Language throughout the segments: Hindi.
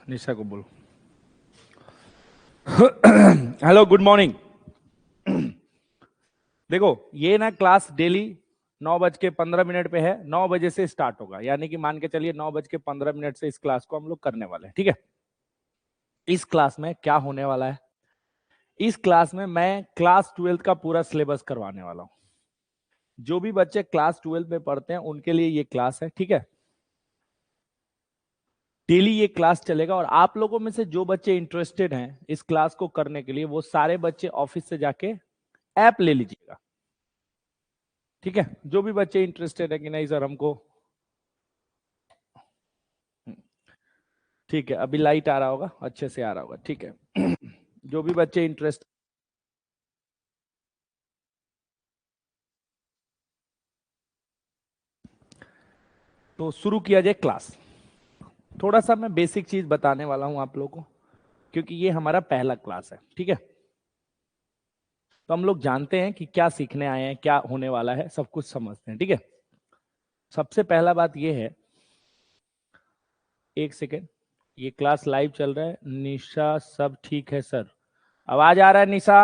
निशा को बोलो। Hello, good morning. देखो, ये ना क्लास डेली 9:15 पे है, 9 बजे से स्टार्ट होगा, यानी कि मान के चलिए 9:15 से इस क्लास को हम लोग करने वाले हैं, ठीक है। इस क्लास में क्या होने वाला है, इस क्लास में मैं क्लास 12 का पूरा सिलेबस करवाने वाला हूं। जो भी बच्चे क्लास 12 में पढ़ते हैं उनके लिए ये क्लास है, ठीक है। डेली ये क्लास चलेगा और आप लोगों में से जो बच्चे इंटरेस्टेड हैं इस क्लास को करने के लिए, वो सारे बच्चे ऑफिस से जाके ऐप ले लीजिएगा, ठीक है। जो भी बच्चे इंटरेस्टेड है कि नहीं सर हमको, ठीक है, अभी लाइट आ रहा होगा, अच्छे से आ रहा होगा, ठीक है। जो भी बच्चे इंटरेस्ट, तो शुरू किया जाए क्लास। थोड़ा सा मैं बेसिक चीज बताने वाला हूं आप लोगों को, क्योंकि ये हमारा पहला क्लास है, ठीक है। तो हम लोग जानते हैं कि क्या सीखने आए हैं, क्या होने वाला है, सब कुछ समझते हैं, ठीक है। सबसे पहला बात ये है, एक सेकेंड, ये क्लास लाइव चल रहा है। निशा, सब ठीक है सर? आवाज आ रहा है निशा?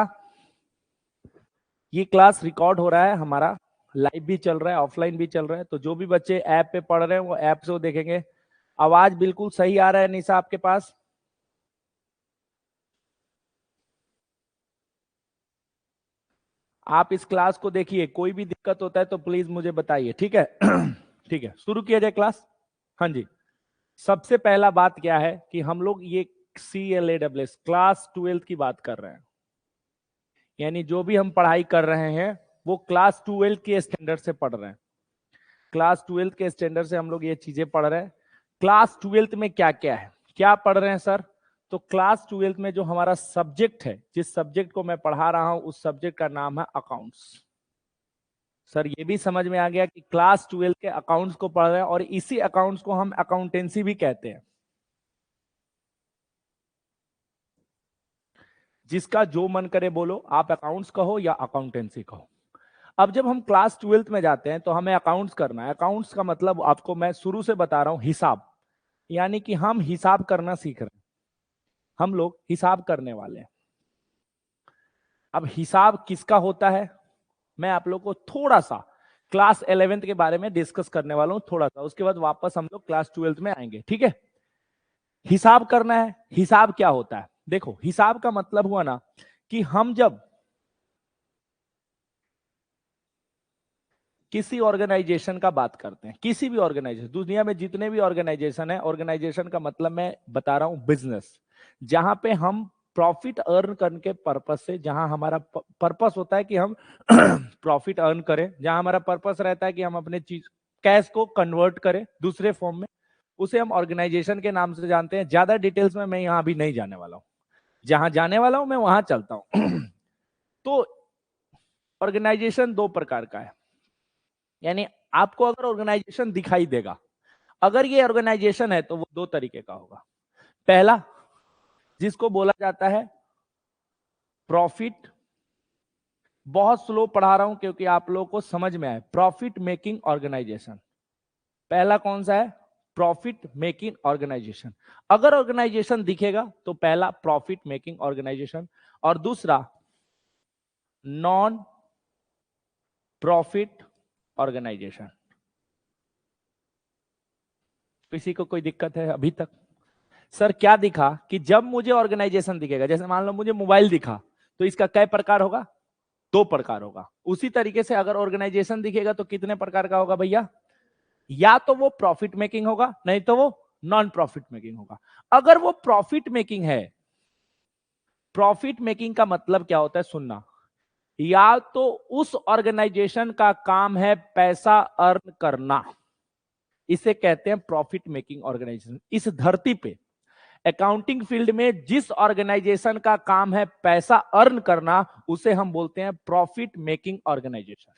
ये क्लास रिकॉर्ड हो रहा है हमारा, लाइव भी चल रहा है, ऑफलाइन भी चल रहा है। तो जो भी बच्चे ऐप पे पढ़ रहे हैं वो ऐप से वो देखेंगे। आवाज बिल्कुल सही आ रहा है निशा आपके पास? आप इस क्लास को देखिए, कोई भी दिक्कत होता है तो प्लीज मुझे बताइए, ठीक है। ठीक है, शुरू किया जाए क्लास। हाँ जी। सबसे पहला बात क्या है कि हम लोग ये CLASS क्लास 12 की बात कर रहे हैं, यानी जो भी हम पढ़ाई कर रहे हैं वो क्लास 12 के स्टैंडर्ड से पढ़ रहे हैं। क्लास 12 के स्टैंडर्ड से हम लोग ये चीजें पढ़ रहे हैं। क्लास 12 में क्या क्या है, क्या पढ़ रहे हैं सर? तो क्लास 12 में जो हमारा सब्जेक्ट है, जिस सब्जेक्ट को मैं पढ़ा रहा हूं उस सब्जेक्ट का नाम है अकाउंट्स। सर ये भी समझ में आ गया कि क्लास 12 के अकाउंट्स को पढ़ रहे हैं और इसी अकाउंट्स को हम अकाउंटेंसी भी कहते हैं। जिसका जो मन करे बोलो, आप अकाउंट्स कहो या अकाउंटेंसी कहो। अब जब हम क्लास 12 में जाते हैं तो हमें अकाउंट्स करना है। अकाउंट्स का मतलब आपको मैं शुरू से बता रहा हूं, हिसाब, यानी कि हम हिसाब करना सीख रहे हैं, हम लोग हिसाब करने वाले हैं। अब हिसाब किसका होता है, मैं आप लोग को थोड़ा सा क्लास 11 के बारे में डिस्कस करने वाला हूं, थोड़ा सा, उसके बाद वापस हम लोग क्लास 12 में आएंगे, ठीक है। हिसाब करना है। हिसाब क्या होता है? देखो, हिसाब का मतलब हुआ ना कि हम जब किसी ऑर्गेनाइजेशन का बात करते हैं, किसी भी ऑर्गेनाइजेशन, दुनिया में जितने भी ऑर्गेनाइजेशन है, ऑर्गेनाइजेशन का मतलब मैं बता रहा हूं बिजनेस, जहां पे हम प्रॉफिट अर्न करने के पर्पस से, जहां हमारा पर्पस होता है कि हम प्रॉफिट अर्न करें, जहां हमारा पर्पस रहता है कि हम अपने चीज कैश को कन्वर्ट करें दूसरे फॉर्म में, उसे हम ऑर्गेनाइजेशन के नाम से जानते हैं। ज्यादा डिटेल्स में मैं यहां अभी नहीं जाने वाला हूं, जहां जाने वाला हूं मैं वहां चलता हूं। तो ऑर्गेनाइजेशन दो प्रकार का है, यानी आपको अगर ऑर्गेनाइजेशन दिखाई देगा, अगर ये ऑर्गेनाइजेशन है तो वो दो तरीके का होगा। पहला, जिसको बोला जाता है प्रॉफिट, बहुत स्लो पढ़ा रहा हूं क्योंकि आप लोगों को समझ में आए, प्रॉफिट मेकिंग ऑर्गेनाइजेशन। पहला कौन सा है? Profit making organisation. अगर ऑर्गेनाइजेशन दिखेगा तो पहला प्रॉफिट मेकिंग ऑर्गेनाइजेशन, और दूसरा नॉन प्रॉफिट ऑर्गेनाइजेशन। किसी को कोई दिक्कत है अभी तक? सर क्या दिखा कि जब मुझे ऑर्गेनाइजेशन दिखेगा, जैसे मान लो मुझे मोबाइल दिखा, तो इसका कई प्रकार होगा? दो प्रकार होगा। उसी तरीके से अगर ऑर्गेनाइजेशन दिखेगा तो कितने प्रकार का होगा भैया? या तो वो प्रॉफिट मेकिंग होगा, नहीं तो वो नॉन प्रॉफिट मेकिंग होगा। अगर वो प्रॉफिट मेकिंग है, प्रॉफिट मेकिंग का मतलब क्या होता है सुनना, या तो उस ऑर्गेनाइजेशन का काम है पैसा अर्न करना, इसे कहते हैं प्रॉफिट मेकिंग ऑर्गेनाइजेशन। इस धरती पे अकाउंटिंग फील्ड में जिस ऑर्गेनाइजेशन का काम है पैसा अर्न करना, उसे हम बोलते हैं प्रॉफिट मेकिंग ऑर्गेनाइजेशन।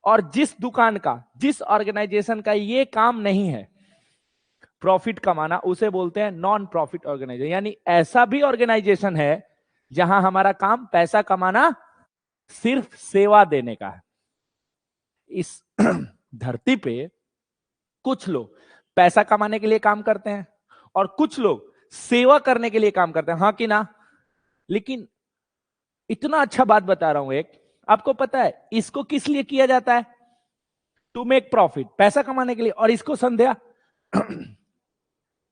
और जिस दुकान का, जिस ऑर्गेनाइजेशन का ये काम नहीं है प्रॉफिट कमाना, उसे बोलते हैं नॉन प्रॉफिट ऑर्गेनाइजेशन। यानी ऐसा भी ऑर्गेनाइजेशन है जहां हमारा काम पैसा कमाना, सिर्फ सेवा देने का है। इस धरती पे कुछ लोग पैसा कमाने के लिए काम करते हैं और कुछ लोग सेवा करने के लिए काम करते हैं, हाँ कि ना। लेकिन इतना अच्छा बात बता रहा हूं एक, आपको पता है इसको किस लिए किया जाता है? टू मेक प्रॉफिट, पैसा कमाने के लिए। और इसको संध्या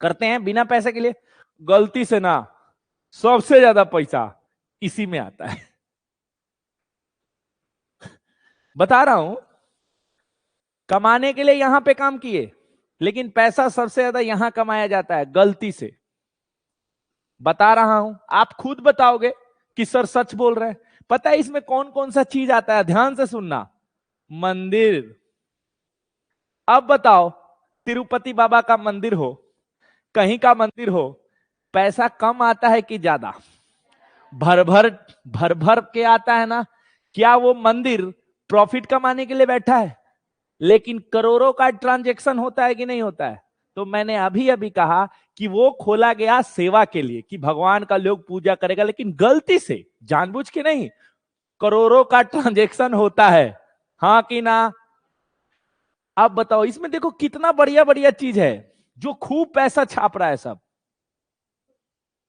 करते हैं बिना पैसे के लिए। गलती से ना, सबसे ज्यादा पैसा इसी में आता है। बता रहा हूं, कमाने के लिए यहां पे काम किए, लेकिन पैसा सबसे ज्यादा यहां कमाया जाता है, गलती से। बता रहा हूं, आप खुद बताओगे कि सर सच बोल रहे हैं। पता है इसमें कौन कौन सा चीज आता है? ध्यान से सुनना। मंदिर। अब बताओ, तिरुपति बाबा का मंदिर हो, कहीं का मंदिर हो, पैसा कम आता है कि ज्यादा? भर भर के आता है ना। क्या वो मंदिर प्रॉफिट कमाने के लिए बैठा है? लेकिन करोड़ों का ट्रांजैक्शन होता है कि नहीं होता है? तो मैंने अभी अभी कहा कि वो खोला गया सेवा के लिए, कि भगवान का लोग पूजा करेगा, लेकिन गलती से, जानबूझ के नहीं। करोड़ों का ट्रांजैक्शन होता है, हाँ कि ना। अब बताओ, इसमें देखो कितना बढ़िया बढ़िया चीज है जो खूब पैसा छाप रहा है सब।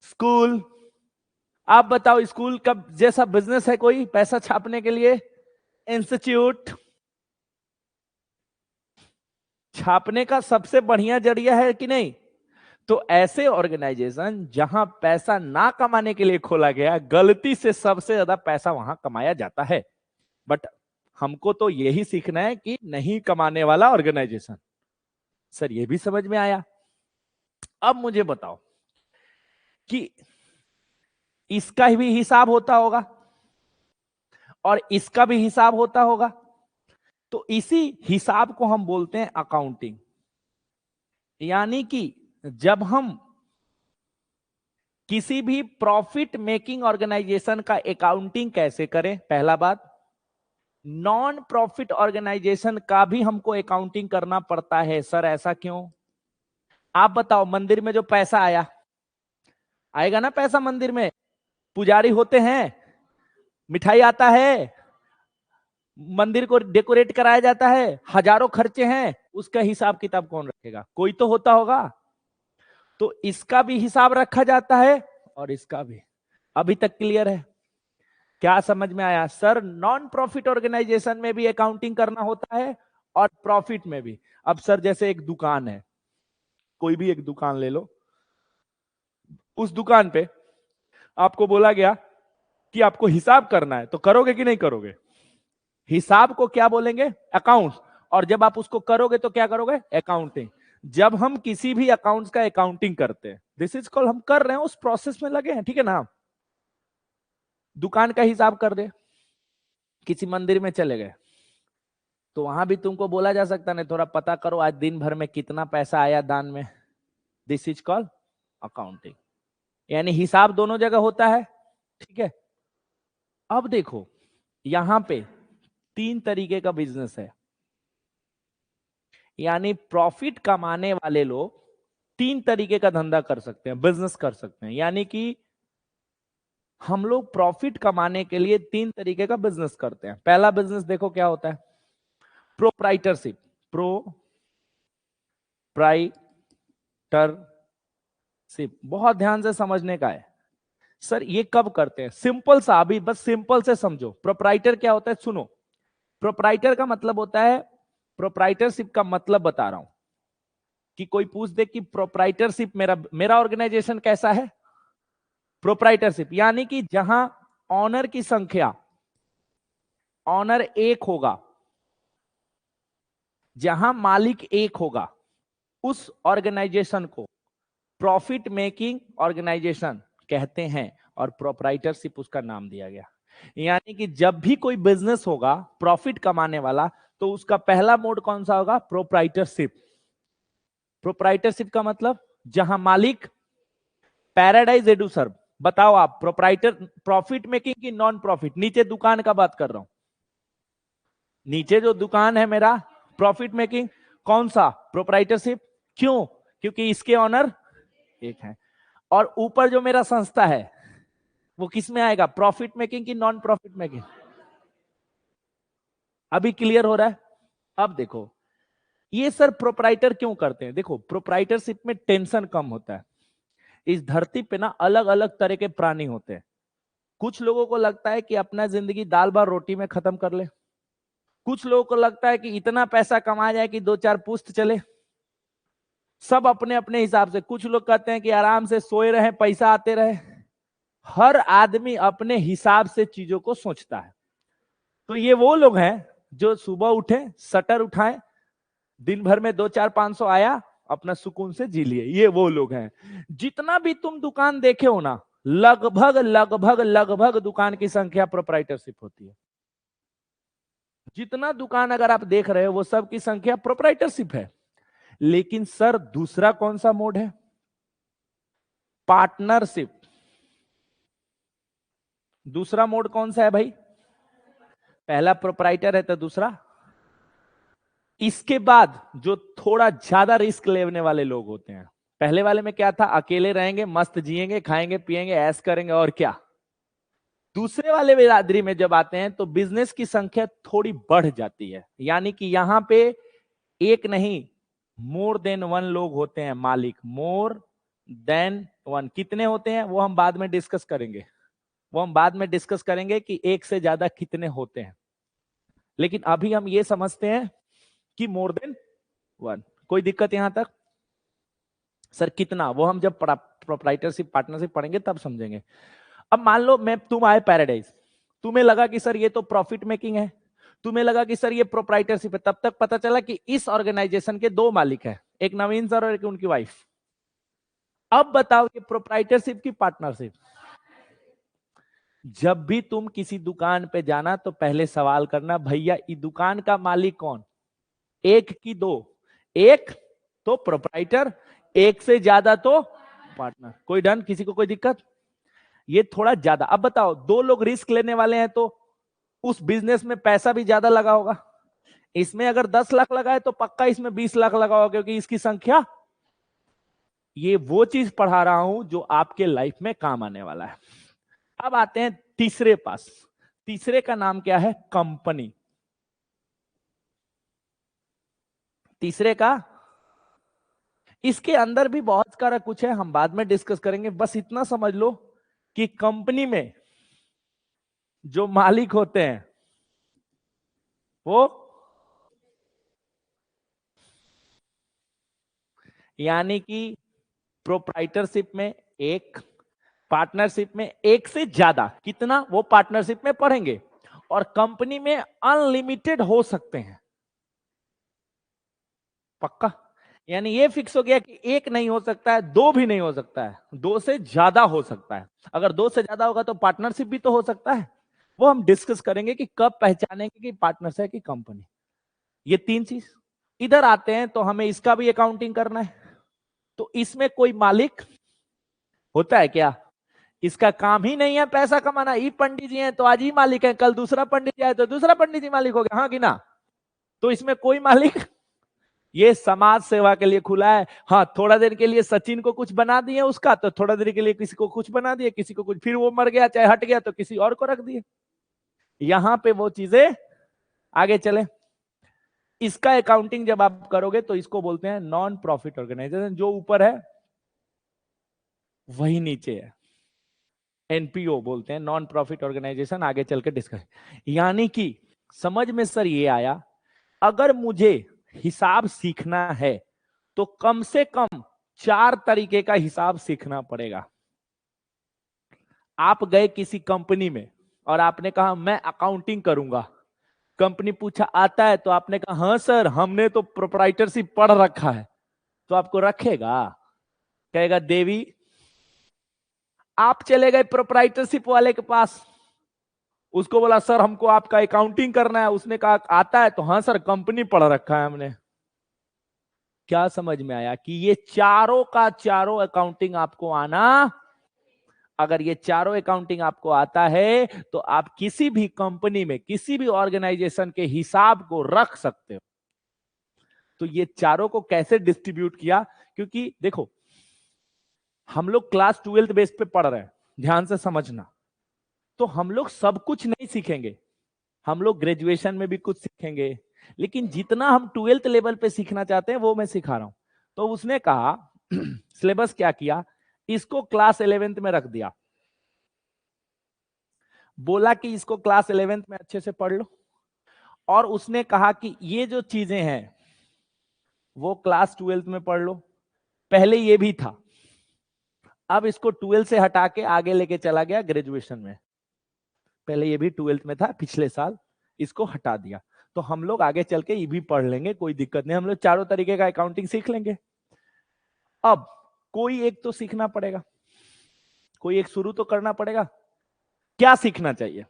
स्कूल। आप बताओ, स्कूल का जैसा बिजनेस है कोई पैसा छापने के लिए? इंस्टीट्यूट। छापने का सबसे बढ़िया जरिया है कि नहीं? तो ऐसे ऑर्गेनाइजेशन जहां पैसा ना कमाने के लिए खोला गया, गलती से सबसे ज्यादा पैसा वहां कमाया जाता है। बट हमको तो यही सीखना है कि नहीं कमाने वाला ऑर्गेनाइजेशन। सर ये भी समझ में आया। अब मुझे बताओ कि इसका भी हिसाब होता होगा और इसका भी हिसाब होता होगा। तो इसी हिसाब को हम बोलते हैं अकाउंटिंग। यानी कि जब हम किसी भी प्रॉफिट मेकिंग ऑर्गेनाइजेशन का अकाउंटिंग कैसे करें, पहला बात। नॉन प्रॉफिट ऑर्गेनाइजेशन का भी हमको अकाउंटिंग करना पड़ता है। सर ऐसा क्यों? आप बताओ, मंदिर में जो पैसा आया, आएगा ना पैसा मंदिर में, पुजारी होते हैं, मिठाई आता है, मंदिर को डेकोरेट कराया जाता है, हजारों खर्चे हैं, उसका हिसाब किताब कौन रखेगा? कोई तो होता होगा। तो इसका भी हिसाब रखा जाता है और इसका भी। अभी तक क्लियर है? क्या समझ में आया? सर नॉन प्रॉफिट ऑर्गेनाइजेशन में भी अकाउंटिंग करना होता है और प्रॉफिट में भी। अब सर जैसे एक दुकान है, कोई भी एक दुकान ले लो, उस दुकान पे आपको बोला गया कि आपको हिसाब करना है, तो करोगे कि नहीं करोगे? हिसाब को क्या बोलेंगे? अकाउंट। और जब आप उसको करोगे तो क्या करोगे? अकाउंटिंग। जब हम किसी भी अकाउंट्स का अकाउंटिंग करते हैं, दिस इज कॉल्ड, हम कर रहे हैं, उस प्रोसेस में लगे हैं, ठीक है ना। दुकान का हिसाब कर दे, किसी मंदिर में चले गए, तो वहां भी तुमको बोला जा सकता नहीं, थोड़ा पता करो आज दिन भर में कितना पैसा आया दान में। This is called accounting. यानी हिसाब दोनों जगह होता है, ठीक है। अब देखो, यहां पे तीन तरीके का बिजनेस है। यानी प्रॉफिट कमाने वाले लोग तीन तरीके का धंधा कर सकते हैं, बिजनेस कर सकते हैं। यानी कि हम लोग प्रॉफिट कमाने के लिए तीन तरीके का बिजनेस करते हैं। पहला बिजनेस देखो क्या होता है, प्रोप्राइटरशिप। प्रोप्राइटरशिप बहुत ध्यान से समझने का है। सर ये कब करते हैं? सिंपल सा, अभी बस सिंपल से समझो प्रोप्राइटर क्या होता है। सुनो, प्रोप्राइटर का मतलब होता है, प्रोप्राइटरशिप का मतलब बता रहा हूं कि कोई पूछ दे कि प्रोप्राइटरशिप, मेरा मेरा ऑर्गेनाइजेशन कैसा है? प्रोप्राइटरशिप यानी कि जहां ऑनर की संख्या, ऑनर एक होगा, जहां मालिक एक होगा, उस ऑर्गेनाइजेशन को प्रॉफिट मेकिंग ऑर्गेनाइजेशन कहते हैं और प्रोप्राइटरशिप उसका नाम दिया गया। यानी कि जब भी कोई बिजनेस होगा प्रॉफिट कमाने वाला, तो उसका पहला मोड कौन सा होगा? प्रोप्राइटरशिप। प्रोप्राइटरशिप का मतलब जहां मालिक, पैराडाइज एडुसर्व। बताओ आप, प्रोप्राइटर प्रॉफिट मेकिंग की नॉन प्रॉफिट? नीचे दुकान का बात कर रहा हूं, नीचे जो दुकान है मेरा, प्रॉफिट मेकिंग कौन सा? प्रोप्राइटरशिप। क्यों? क्योंकि इसके ऑनर एक है। और ऊपर जो मेरा संस्था है वो किस में आएगा? प्रॉफिट मेकिंग की नॉन प्रॉफिट मेकिंग? अभी क्लियर हो रहा है? अब देखो, ये सर प्रोप्राइटर क्यों करते हैं? देखो, प्रोप्राइटरशिप में टेंशन कम होता है। इस धरती पे ना अलग अलग तरह के प्राणी होते हैं। कुछ लोगों को लगता है कि अपना जिंदगी दाल भात रोटी में खत्म कर ले, कुछ लोगों को लगता है कि इतना पैसा कमा जाए कि 2-4 पुश्त चले। सब अपने अपने हिसाब से, कुछ लोग कहते हैं कि आराम से सोए रहे, पैसा आते रहे। हर आदमी अपने हिसाब से चीजों को सोचता है। तो ये वो लोग हैं जो सुबह उठे, शटर उठाए, दिन भर में 2-4-500 आया, अपना सुकून से जी लिए। ये वो लोग हैं। जितना भी तुम दुकान देखे हो ना, लगभग लगभग लगभग दुकान की संख्या प्रोप्राइटरशिप होती है। जितना दुकान अगर आप देख रहे हो वो सब की संख्या प्रोप्राइटरशिप है। लेकिन सर दूसरा कौन सा मोड है? पार्टनरशिप। दूसरा मोड कौन सा है भाई? पहला प्रोप्राइटर है तो दूसरा। इसके बाद जो थोड़ा ज्यादा रिस्क लेने वाले लोग होते हैं, पहले वाले में क्या था? अकेले रहेंगे, मस्त जिएंगे, खाएंगे पिएंगे, ऐश करेंगे और क्या। दूसरे वाले बिरादरी में जब आते हैं तो बिजनेस की संख्या थोड़ी बढ़ जाती है। यानी कि यहां पे एक नहीं, मोर देन वन लोग होते हैं मालिक। मोर देन वन कितने होते हैं वो हम बाद में डिस्कस करेंगे। वो हम बाद में डिस्कस करेंगे कि एक से ज्यादा कितने होते हैं। लेकिन अभी हम ये समझते हैं कि मोर देन वन। कोई दिक्कत यहां तक? सर कितना, वो हम जब प्रोप्राइटरशिप पार्टनरशिप पढ़ेंगे तब समझेंगे। अब मान लो तुम आए पैराडाइज, तुम्हें लगा कि सर ये तो प्रॉफिट मेकिंग है, तुम्हें लगा कि सर ये प्रोप्राइटरशिप है। तब तक पता चला कि इस ऑर्गेनाइजेशन के 2 मालिक हैं, एक नवीन सर और एक उनकी वाइफ। अब बताओ ये प्रोप्राइटरशिप की पार्टनरशिप? जब भी तुम किसी दुकान पे जाना तो पहले सवाल करना, भैया ये दुकान का मालिक कौन? एक की 2? एक तो प्रोप्राइटर, एक से ज्यादा तो पार्टनर। कोई डन? किसी को कोई दिक्कत? ये थोड़ा ज्यादा। अब बताओ 2 लोग रिस्क लेने वाले हैं तो उस बिजनेस में पैसा भी ज्यादा लगा होगा। इसमें अगर 10 लाख लगाए तो पक्का इसमें 20 लाख लगा होगा, क्योंकि इसकी संख्या। ये वो चीज पढ़ा रहा हूं जो आपके लाइफ में काम आने वाला है। अब आते हैं तीसरे पास। तीसरे का नाम क्या है? कंपनी। तीसरे का, इसके अंदर भी बहुत सारा कुछ है, हम बाद में डिस्कस करेंगे। बस इतना समझ लो कि कंपनी में जो मालिक होते हैं वो, यानी कि प्रोप्राइटरशिप में एक, पार्टनरशिप में एक से ज्यादा, कितना वो पार्टनरशिप में पढ़ेंगे। और कंपनी में अनलिमिटेड हो सकते हैं। पक्का? यानी ये फिक्स हो गया कि एक नहीं हो सकता है, 2 भी नहीं हो सकता है, 2 से ज्यादा हो सकता है। अगर 2 से ज्यादा होगा तो पार्टनरशिप भी तो हो सकता है। वो हम डिस्कस करेंगे कि कब पहचानेंगे कि पार्टनरशिप है कि कंपनी। ये 3 चीज। इधर आते हैं तो हमें इसका भी अकाउंटिंग करना है। तो इसमें कोई मालिक होता है क्या? इसका काम ही नहीं है पैसा कमाना। ये पंडित जी हैं तो आज ही मालिक है, कल दूसरा पंडित जी आए तो दूसरा पंडित जी मालिक हो गया, हाँ कि ना? तो इसमें कोई मालिक, ये समाज सेवा के लिए खुला है। हाँ, थोड़ा देर के लिए सचिन को कुछ बना दिए उसका, तो थोड़ा देर के लिए किसी को कुछ बना दिए, किसी को कुछ, फिर वो मर गया चाहे हट गया तो किसी और को रख दिए। यहां पे वो चीजें आगे चले। इसका अकाउंटिंग जब आप करोगे तो इसको बोलते हैं नॉन प्रॉफिट ऑर्गेनाइजेशन। जो ऊपर है वही नीचे है, एनपीओ बोलते हैं, नॉन प्रॉफिट ऑर्गेनाइजेशन। आगे चल के डिस्कस। यानी कि समझ में सर ये आया, अगर मुझे हिसाब सीखना है तो कम से कम 4 तरीके का हिसाब सीखना पड़ेगा। आप गए किसी कंपनी में और आपने कहा मैं अकाउंटिंग करूंगा। कंपनी पूछा आता है तो आपने कहा हाँ सर हमने तो प्रोप्राइटरशिप पढ़ रखा है, तो आपको रखेगा? कहेगा देवी। आप चले गए प्रोप्राइटरशिप वाले के पास, उसको बोला सर हमको आपका अकाउंटिंग करना है। उसने कहा आता है तो हाँ सर कंपनी पढ़ रखा है हमने। क्या समझ में आया कि ये चारों का चारों अकाउंटिंग आपको आना? अगर ये चारों अकाउंटिंग आपको आता है तो आप किसी भी कंपनी में, किसी भी ऑर्गेनाइजेशन के हिसाब को रख सकते हो। तो ये चारों को कैसे डिस्ट्रीब्यूट किया? क्योंकि देखो हम लोग क्लास 12th बेस पे पढ़ रहे हैं, ध्यान से समझना। तो हम लोग सब कुछ नहीं सीखेंगे, हम लोग ग्रेजुएशन में भी कुछ सीखेंगे, लेकिन जितना हम 12th लेवल पे सीखना चाहते हैं वो मैं सिखा रहा हूं। तो उसने कहा सिलेबस क्या किया, इसको क्लास 11th में रख दिया, बोला कि इसको क्लास 11th में अच्छे से पढ़ लो, और उसने कहा कि ये जो चीजें हैं वो क्लास 12th में पढ़ लो। पहले ये भी था, अब इसको 12th से हटा के आगे लेके चला गया ग्रेजुएशन में। पहले ये भी 12th में था, पिछले साल इसको हटा दिया। तो हम लोग आगे चल के ये भी पढ़ लेंगे, कोई दिक्कत नहीं, हम लोग चारों तरीके का अकाउंटिंग सीख लेंगे। अब कोई एक तो सीखना पड़ेगा, कोई एक शुरू तो करना पड़ेगा। क्या सीखना चाहिए?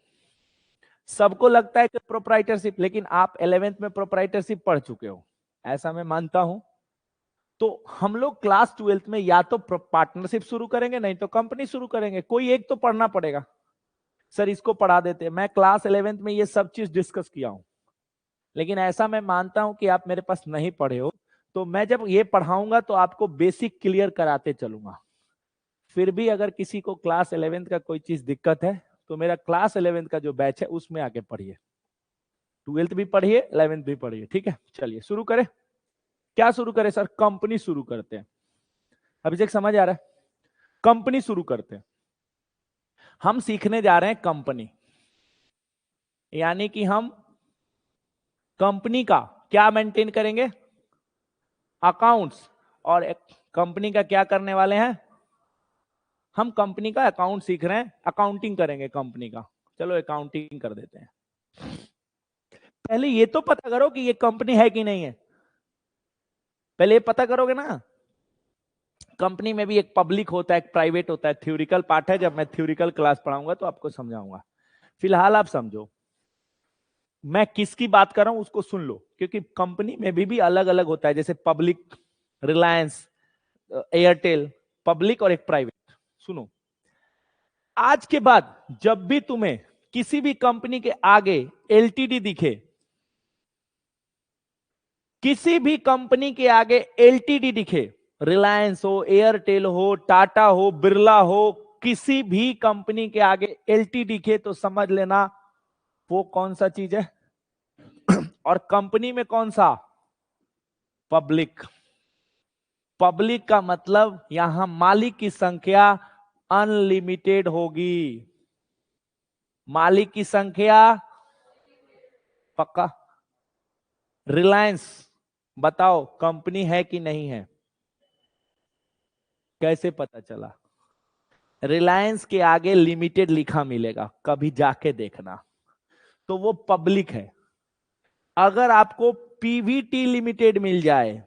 सबको लगता है कि प्रोप्राइटरशिप, लेकिन आप 11th में प्रोप्राइटरशिप पढ़ चुके हो, ऐसा मैं मानता हूं। तो हम लोग क्लास 12th में या तो पार्टनरशिप शुरू करेंगे, नहीं तो कंपनी शुरू करेंगे, कोई एक तो पढ़ना पड़ेगा। सर इसको पढ़ा देते हैं, मैं क्लास 11th में ये सब चीज डिस्कस किया हूं, लेकिन ऐसा मैं मानता हूं कि आप मेरे पास नहीं पढ़े हो, तो मैं जब ये पढ़ाऊंगा तो आपको बेसिक क्लियर कराते चलूंगा। फिर भी अगर किसी को क्लास 11th का कोई चीज दिक्कत है तो मेरा क्लास 11th का जो बैच है उसमें आके पढ़िए, 12th भी पढ़िए 11th भी पढ़िए, ठीक है। चलिए शुरू करें। क्या शुरू करें सर? कंपनी शुरू करते हैं। अभिषेक समझ आ रहा है? कंपनी शुरू करते हैं। हम सीखने जा रहे हैं कंपनी, यानी कि हम कंपनी का क्या मेंटेन करेंगे? अकाउंट्स। और कंपनी का क्या करने वाले हैं? हम कंपनी का अकाउंट सीख रहे हैं, अकाउंटिंग करेंगे कंपनी का। चलो अकाउंटिंग कर देते हैं। पहले ये तो पता करो कि ये कंपनी है कि नहीं है, पहले ये पता करोगे ना। कंपनी में भी एक पब्लिक होता है, एक प्राइवेट होता है, थ्योरिकल पार्ट है, जब मैं थ्योरिकल क्लास पढ़ाऊंगा तो आपको समझाऊंगा। फिलहाल आप समझो मैं किसकी बात कर रहा हूं, उसको सुन लो, क्योंकि कंपनी में भी अलग अलग होता है, जैसे पब्लिक, रिलायंस, एयरटेल, पब्लिक और एक प्राइवेट। सुनो, आज के बाद जब भी तुम्हें किसी भी कंपनी के आगे एलटीडी दिखे, किसी भी कंपनी के आगे एलटीडी दिखे, रिलायंस हो, एयरटेल हो, टाटा हो, बिरला हो, किसी भी कंपनी के आगे एलटीडी दिखे तो समझ लेना वो कौन सा चीज है। और कंपनी में कौन सा? पब्लिक। पब्लिक का मतलब यहां मालिक की संख्या अनलिमिटेड होगी। मालिक की संख्या पक्का। रिलायंस बताओ कंपनी है कि नहीं है? कैसे पता चला? रिलायंस के आगे लिमिटेड लिखा मिलेगा, कभी जाके देखना, तो वो पब्लिक है। अगर आपको पीवीटी लिमिटेड मिल जाए,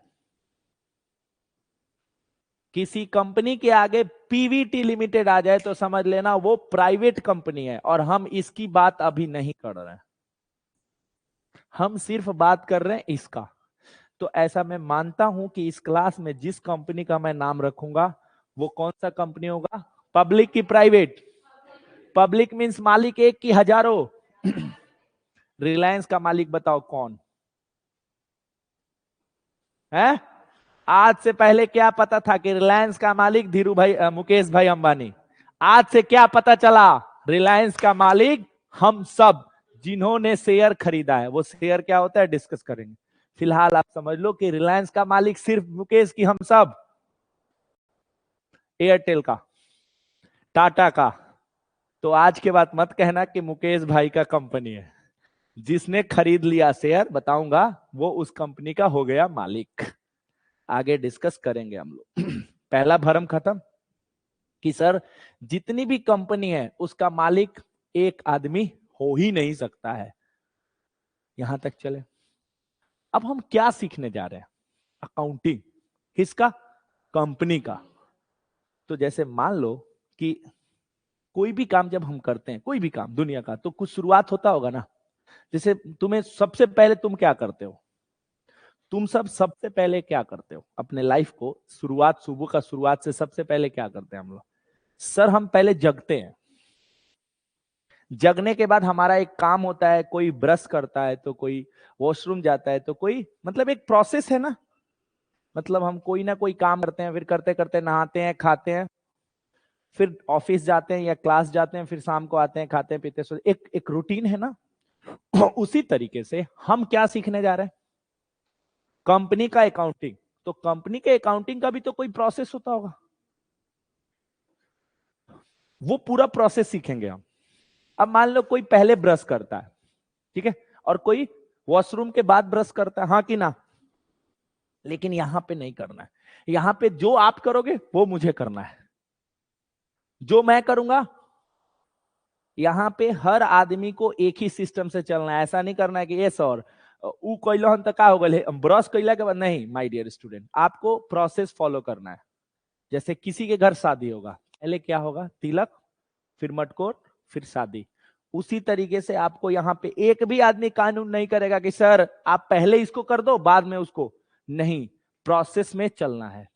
किसी कंपनी के आगे पीवीटी लिमिटेड आ जाए तो समझ लेना वो प्राइवेट कंपनी है, और हम इसकी बात अभी नहीं कर रहे हैं, हम सिर्फ बात कर रहे हैं इसका। तो ऐसा मैं मानता हूं कि इस क्लास में जिस कंपनी का मैं नाम रखूंगा वो कौन सा कंपनी होगा? पब्लिक की प्राइवेट? पब्लिक मींस मालिक एक की हजारों। रिलायंस का मालिक बताओ कौन है? आज से पहले क्या पता था कि रिलायंस का मालिक धीरू भाई, मुकेश भाई अंबानी? आज से क्या पता चला? रिलायंस का मालिक हम सब जिन्होंने शेयर खरीदा है। वो शेयर क्या होता है डिस्कस करेंगे, फिलहाल आप समझ लो कि रिलायंस का मालिक सिर्फ मुकेश की हम सब, एयरटेल का, टाटा का। तो आज के बाद मत कहना कि मुकेश भाई का कंपनी है, जिसने खरीद लिया शेयर बताऊंगा वो उस कंपनी का हो गया मालिक। आगे डिस्कस करेंगे हम लोग। पहला भरम खत्म कि सर जितनी भी कंपनी है उसका मालिक एक आदमी हो ही नहीं सकता है, यहां तक चले। अब हम क्या सीखने जा रहे हैं? अकाउंटिंग। किसका? कंपनी का। तो जैसे मान लो कि कोई भी काम जब हम करते हैं, कोई भी काम दुनिया का, तो कुछ शुरुआत होता होगा ना। जैसे तुम्हें सबसे पहले तुम क्या करते हो? तुम सब सबसे पहले क्या करते हो अपने लाइफ को शुरुआत, सुबह का शुरुआत से सबसे पहले क्या करते हैं हम लोग? सर हम पहले जगते हैं, जगने के बाद हमारा एक काम होता है, कोई ब्रश करता है तो कोई वॉशरूम जाता है तो कोई, मतलब एक प्रोसेस है ना। मतलब हम कोई ना कोई काम करते हैं, फिर करते करते नहाते हैं, खाते हैं, फिर ऑफिस जाते हैं या क्लास जाते हैं, फिर शाम को आते हैं, खाते हैं, पीते हैं, एक एक रूटीन है ना। उसी तरीके से हम क्या सीखने जा रहे हैं? कंपनी का अकाउंटिंग। तो कंपनी के अकाउंटिंग का भी तो कोई प्रोसेस होता होगा। वो पूरा प्रोसेस सीखेंगे हम। अब मान लो कोई पहले ब्रश करता है, ठीक है, और कोई वॉशरूम के बाद ब्रश करता है, हाँ कि ना? लेकिन यहां पे नहीं करना है। यहां पे जो आप करोगे वो मुझे करना है, जो मैं करूंगा। यहां पे हर आदमी को एक ही सिस्टम से चलना है। ऐसा नहीं करना है कि ये सर ऊ कैलहन तो का हो गए ब्रश कैला के बाद, नहीं माय डियर स्टूडेंट, आपको प्रोसेस फॉलो करना है। जैसे किसी के घर शादी होगा, पहले क्या होगा? तिलक, फिर मटकोर, फिर शादी। उसी तरीके से आपको यहाँ पे एक भी आदमी कानून नहीं करेगा कि सर आप पहले इसको कर दो बाद में उसको, नहीं, प्रोसेस में चलना है।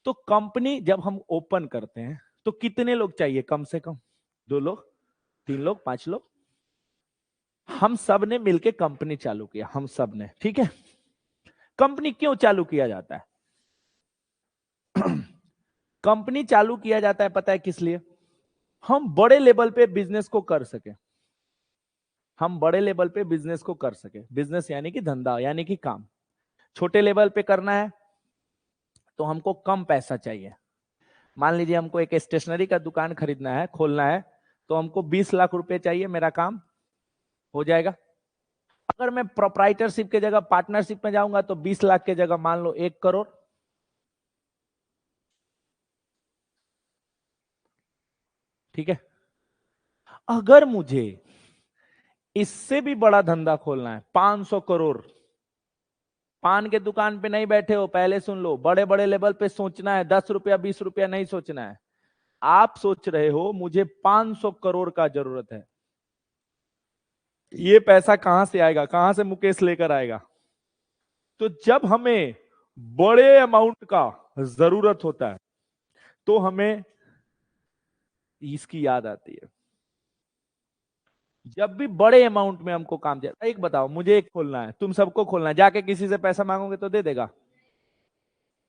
तो कंपनी जब हम ओपन करते हैं तो कितने लोग चाहिए? कम से कम 2 लोग, 3 लोग, 5 लोग। हम सब ने मिलकर कंपनी चालू किया, हम सब ने, ठीक है। कंपनी क्यों चालू किया जाता है? कंपनी चालू किया जाता है पता है किस लिए? हम बड़े लेवल पे बिजनेस को कर सके। हम बड़े लेवल पे बिजनेस को कर सके। बिजनेस यानी कि धंधा, यानी कि काम। छोटे लेवल पे करना है तो हमको कम पैसा चाहिए। मान लीजिए हमको एक स्टेशनरी का दुकान खरीदना है, खोलना है, तो हमको 20 लाख रुपए चाहिए, मेरा काम हो जाएगा। अगर मैं प्रोप्राइटरशिप के जगह पार्टनरशिप में जाऊंगा तो 20 लाख के जगह मान लो 1 करोड़। ठीक है। अगर मुझे इससे भी बड़ा धंधा खोलना है, 500 करोड़, पान के दुकान पे नहीं बैठे हो, पहले सुन लो, बड़े बड़े लेवल पे सोचना है। 10 रुपया 20 रुपया नहीं सोचना है। आप सोच रहे हो मुझे 500 करोड़ का जरूरत है, ये पैसा कहां से आएगा? कहां से मुकेश लेकर आएगा? तो जब हमें बड़े अमाउंट का जरूरत होता है तो हमें इसकी याद आती है। जब भी बड़े अमाउंट में हमको काम चाहिए, एक बताओ, मुझे एक खोलना है, तुम सबको खोलना है, जाके किसी से पैसा मांगोगे तो दे देगा?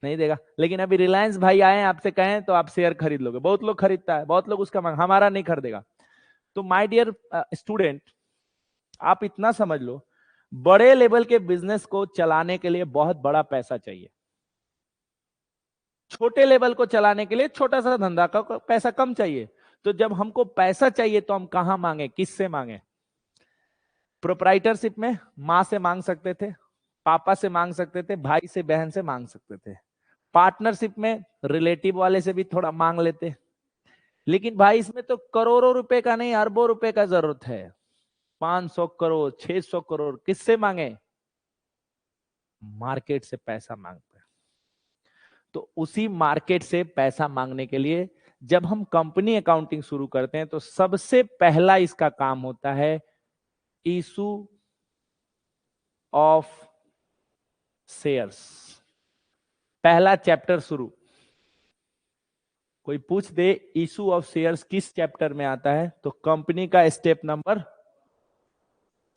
नहीं देगा। लेकिन अभी रिलायंस भाई आए आपसे कहें तो आप शेयर खरीद लोगे। बहुत लोग खरीदता है, बहुत लोग उसका मांग, हमारा नहीं खरीदेगा। तो माय डियर स्टूडेंट, आप इतना समझ लो, बड़े लेवल के बिजनेस को चलाने के लिए बहुत बड़ा पैसा चाहिए। छोटे लेवल को चलाने के लिए छोटा सा धंधा का पैसा कम चाहिए। तो जब हमको पैसा चाहिए तो हम कहां मांगे, किससे मांगे? प्रोप्राइटरशिप में मां से मांग सकते थे, पापा से मांग सकते थे, भाई से, बहन से मांग सकते थे। पार्टनरशिप में रिलेटिव वाले से भी थोड़ा मांग लेते। लेकिन भाई इसमें तो करोड़ों रुपए का नहीं, अरबों रुपए का जरूरत है। 500 करोड़, 600 करोड़ किससे मांगे? मार्केट से पैसा मांगते हैं। तो उसी मार्केट से पैसा मांगने के लिए जब हम कंपनी अकाउंटिंग शुरू करते हैं तो सबसे पहला इसका काम होता है इशू ऑफ शेयर्स। पहला चैप्टर शुरू। कोई पूछ दे इशू ऑफ शेयर्स किस चैप्टर में आता है, तो कंपनी का स्टेप नंबर,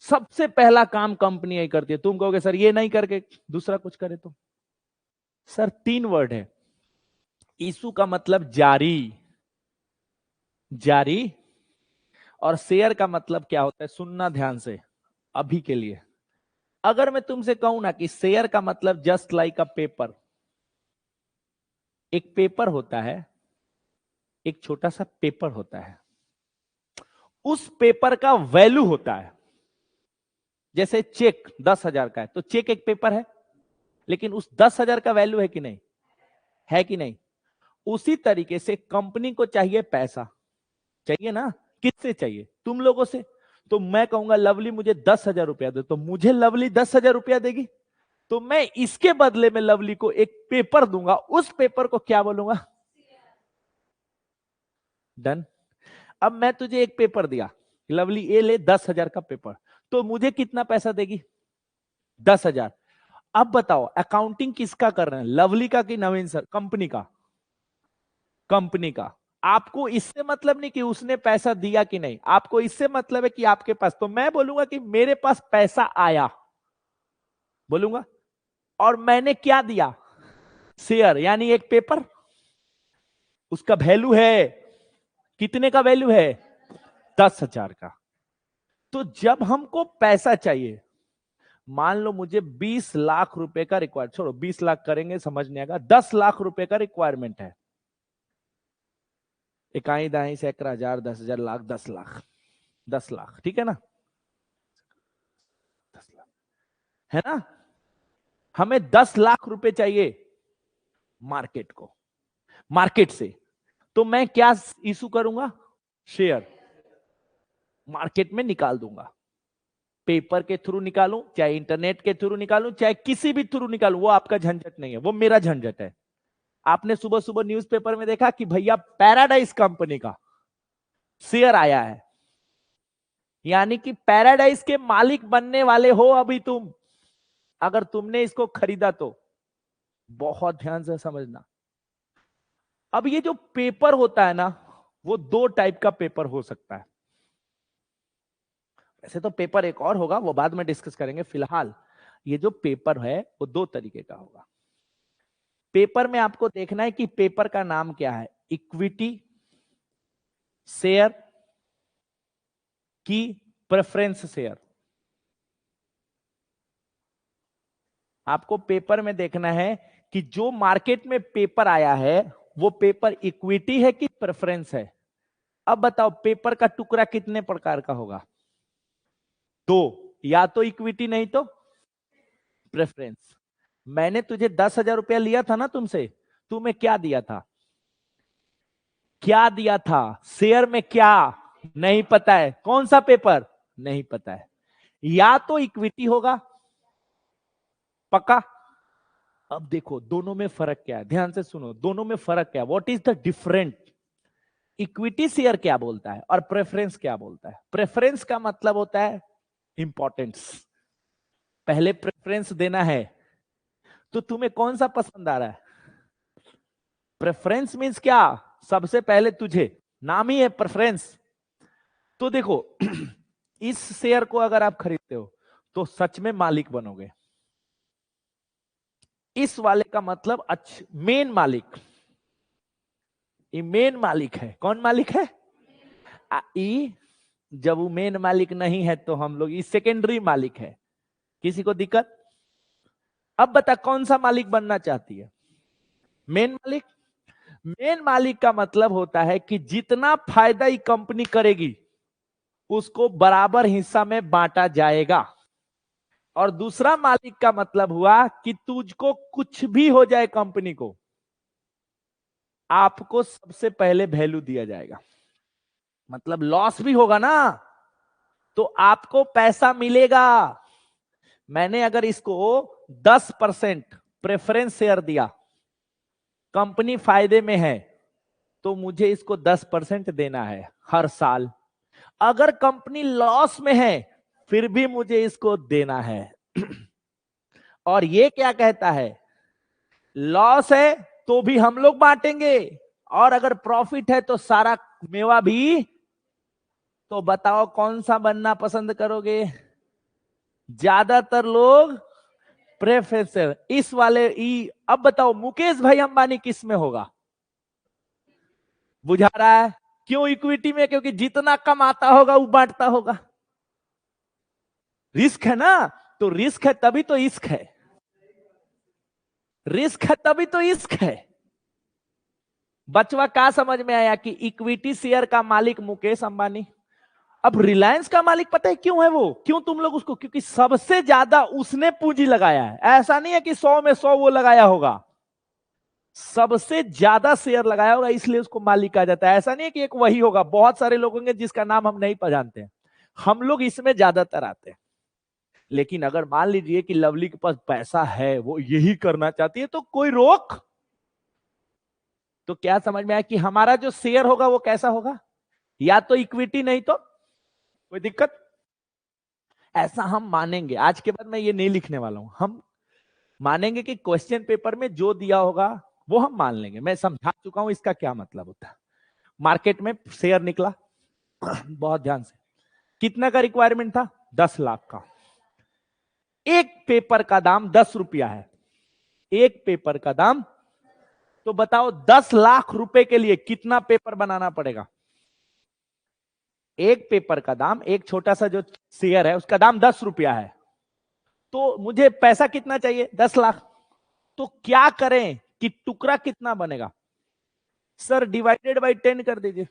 सबसे पहला काम कंपनी यही करती है। तुम कहोगे सर ये नहीं करके दूसरा कुछ करे तो? सर 3 वर्ड है। इशू का मतलब जारी, जारी, और शेयर का मतलब क्या होता है? सुनना ध्यान से अभी के लिए। अगर मैं तुमसे कहूं ना कि शेयर का मतलब जस्ट लाइक अ पेपर, एक पेपर होता है, एक छोटा सा पेपर होता है, उस पेपर का वैल्यू होता है। जैसे चेक 10,000 का है तो चेक एक पेपर है, लेकिन उस 10,000 का वैल्यू है कि नहीं? है कि नहीं? उसी तरीके से कंपनी को चाहिए पैसा, चाहिए ना? किससे चाहिए? तुम लोगों से। तो मैं कहूंगा लवली मुझे 10,000 रुपया दे, तो मुझे लवली 10,000 रुपया देगी। तो मैं इसके बदले में लवली को एक पेपर दूंगा, उस पेपर को क्या बोलूंगा? डन। अब मैं तुझे एक पेपर दिया, लवली ये ले 10,000 का पेपर, तो मुझे कितना पैसा देगी? 10,000। अब बताओ अकाउंटिंग किसका कर रहे हैं, लवली का कि नवीन सर? कंपनी का। कंपनी का। आपको इससे मतलब नहीं कि उसने पैसा दिया कि नहीं, आपको इससे मतलब है कि आपके पास, तो मैं बोलूंगा कि मेरे पास पैसा आया, बोलूंगा। और मैंने क्या दिया? शेयर, यानी एक पेपर। उसका वैल्यू है, कितने का वैल्यू है? 10,000 का। तो जब हमको पैसा चाहिए, मान लो मुझे 20 लाख रुपए का रिक्वायर, छोड़ो 20 लाख करेंगे समझ नहीं आएगा, 10 लाख रुपए का रिक्वायरमेंट है। इकाई दाई सैकड़ा हजार 10,000 लाख 10 लाख 10 लाख, ठीक है ना, 10 लाख है ना। हमें 10 लाख रुपए चाहिए मार्केट को, मार्केट से। तो मैं क्या इशू करूंगा, शेयर मार्केट में निकाल दूंगा। पेपर के थ्रू निकालूं, चाहे इंटरनेट के थ्रू निकालूं, चाहे किसी भी थ्रू निकालूं, वो आपका झंझट नहीं है, वो मेरा झंझट है। आपने सुबह सुबह न्यूज़पेपर में देखा कि भैया पैराडाइज कंपनी का शेयर आया है, यानी कि पैराडाइज के मालिक बनने वाले हो अभी तुम, अगर तुमने इसको खरीदा तो। बहुत ध्यान से समझना। अब ये जो पेपर होता है ना, वो 2 टाइप का पेपर हो सकता है। वैसे तो पेपर एक और होगा, वो बाद में डिस्कस करेंगे। फिलहाल ये जो पेपर है वो 2 तरीके का होगा। पेपर में आपको देखना है कि पेपर का नाम क्या है, इक्विटी शेयर की प्रेफरेंस शेयर। आपको पेपर में देखना है कि जो मार्केट में पेपर आया है वो पेपर इक्विटी है कि प्रेफरेंस है। अब बताओ पेपर का टुकड़ा कितने प्रकार का होगा, 2, या तो इक्विटी नहीं तो प्रेफरेंस। मैंने तुझे 10,000 रुपया लिया था ना तुमसे, तुम्हें क्या दिया था, क्या दिया था शेयर में, क्या नहीं पता है, कौन सा पेपर नहीं पता है। या तो इक्विटी होगा पक्का। अब देखो दोनों में फर्क क्या है, ध्यान से सुनो, दोनों में फर्क क्या है, what is the different. Equity share क्या बोलता है और प्रेफरेंस क्या बोलता है। प्रेफरेंस का मतलब होता है इंपॉर्टेंस, पहले प्रेफरेंस देना है। तो तुम्हें कौन सा पसंद आ रहा है, प्रेफरेंस मींस क्या, सबसे पहले तुझे, नाम ही है प्रेफरेंस। तो देखो इस शेयर को अगर आप खरीदते हो तो सच में मालिक बनोगे। इस वाले का मतलब मेन मालिक, ये मेन मालिक है। कौन मालिक है, ई। जब वो मेन मालिक नहीं है तो हम लोग इस सेकेंडरी मालिक है। किसी को दिक्कत। अब बता कौन सा मालिक बनना चाहती है, मेन मालिक। मेन मालिक का मतलब होता है कि जितना फायदा ये कंपनी करेगी उसको बराबर हिस्सा में बांटा जाएगा। और दूसरा मालिक का मतलब हुआ कि तुझको कुछ भी हो जाए कंपनी को, आपको सबसे पहले वैल्यू दिया जाएगा। मतलब लॉस भी होगा ना तो आपको पैसा मिलेगा। मैंने अगर इसको 10% प्रेफरेंस शेयर दिया, कंपनी फायदे में है, तो मुझे इसको 10% देना है हर साल। अगर कंपनी लॉस में है फिर भी मुझे इसको देना है। और ये क्या कहता है, लॉस है तो भी हम लोग बांटेंगे, और अगर प्रॉफिट है तो सारा मेवा भी। तो बताओ कौन सा बनना पसंद करोगे, ज्यादातर लोग प्रेफरेंस इस वाले ई। अब बताओ मुकेश भाई अंबानी किस में होगा, बुझा रहा है, क्यों इक्विटी में, क्योंकि जितना कमाता होगा वो बांटता होगा। रिस्क है ना, तो रिस्क है तभी तो इश्क है, रिस्क है तभी तो इश्क है। बचवा क्या समझ में आया कि इक्विटी शेयर का मालिक मुकेश अंबानी। अब रिलायंस का मालिक पता है क्यों है वो, क्यों तुम लोग उसको, क्योंकि सबसे ज्यादा उसने पूंजी लगाया है। ऐसा नहीं है कि 100 में 100 वो लगाया होगा, सबसे ज्यादा शेयर लगाया होगा इसलिए उसको मालिक कहा जाता है। ऐसा नहीं है कि एक वही होगा, बहुत सारे लोग होंगे जिसका नाम हम नहीं जानते। हम लोग इसमें ज्यादातर आते हैं। लेकिन अगर मान लीजिए कि लवली के पास पैसा है, वो यही करना चाहती है, तो कोई रोक। तो क्या समझ में आया कि हमारा जो शेयर होगा वो कैसा होगा, या तो इक्विटी नहीं तो कोई दिक्कत। ऐसा हम मानेंगे, आज के बाद मैं ये नहीं लिखने वाला हूं। हम मानेंगे कि क्वेश्चन पेपर में जो दिया होगा वो हम मान लेंगे। मैं समझा चुका हूं इसका क्या मतलब होता है। मार्केट में शेयर निकला बहुत ध्यान से, कितना का रिक्वायरमेंट था, 10 लाख का। एक पेपर का दाम 10 रुपया है, एक पेपर का दाम। तो बताओ 10 लाख रुपए के लिए कितना पेपर बनाना पड़ेगा। एक पेपर का दाम, एक छोटा सा जो शेयर है उसका दाम 10 रुपया है, तो मुझे पैसा कितना चाहिए, 10 लाख। तो क्या करें कि टुकड़ा कितना बनेगा, सर डिवाइडेड बाई 10 कर दीजिए।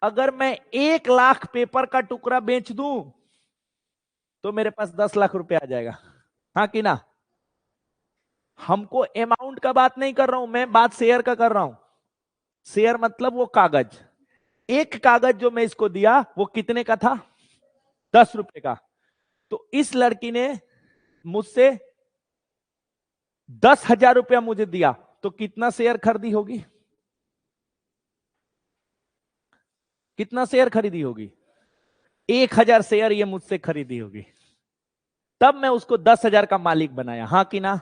अगर मैं 1 लाख पेपर का टुकड़ा बेच दूं तो मेरे पास 10 लाख रुपए आ जाएगा, हाँ कि ना? हमको अमाउंट का बात नहीं कर रहा हूं मैं, बात शेयर का कर रहा हूं। शेयर मतलब वो कागज, एक कागज जो मैं इसको दिया वो कितने का था? 10 रुपए का। तो इस लड़की ने मुझसे 10,000 रुपया मुझे दिया, तो कितना शेयर खरीदी होगी? कितना शेयर खरीदी होगी? 1,000 शेयर ये मुझसे खरीदी होगी। तब मैं उसको 10,000 का मालिक बनाया, हाँ कि ना?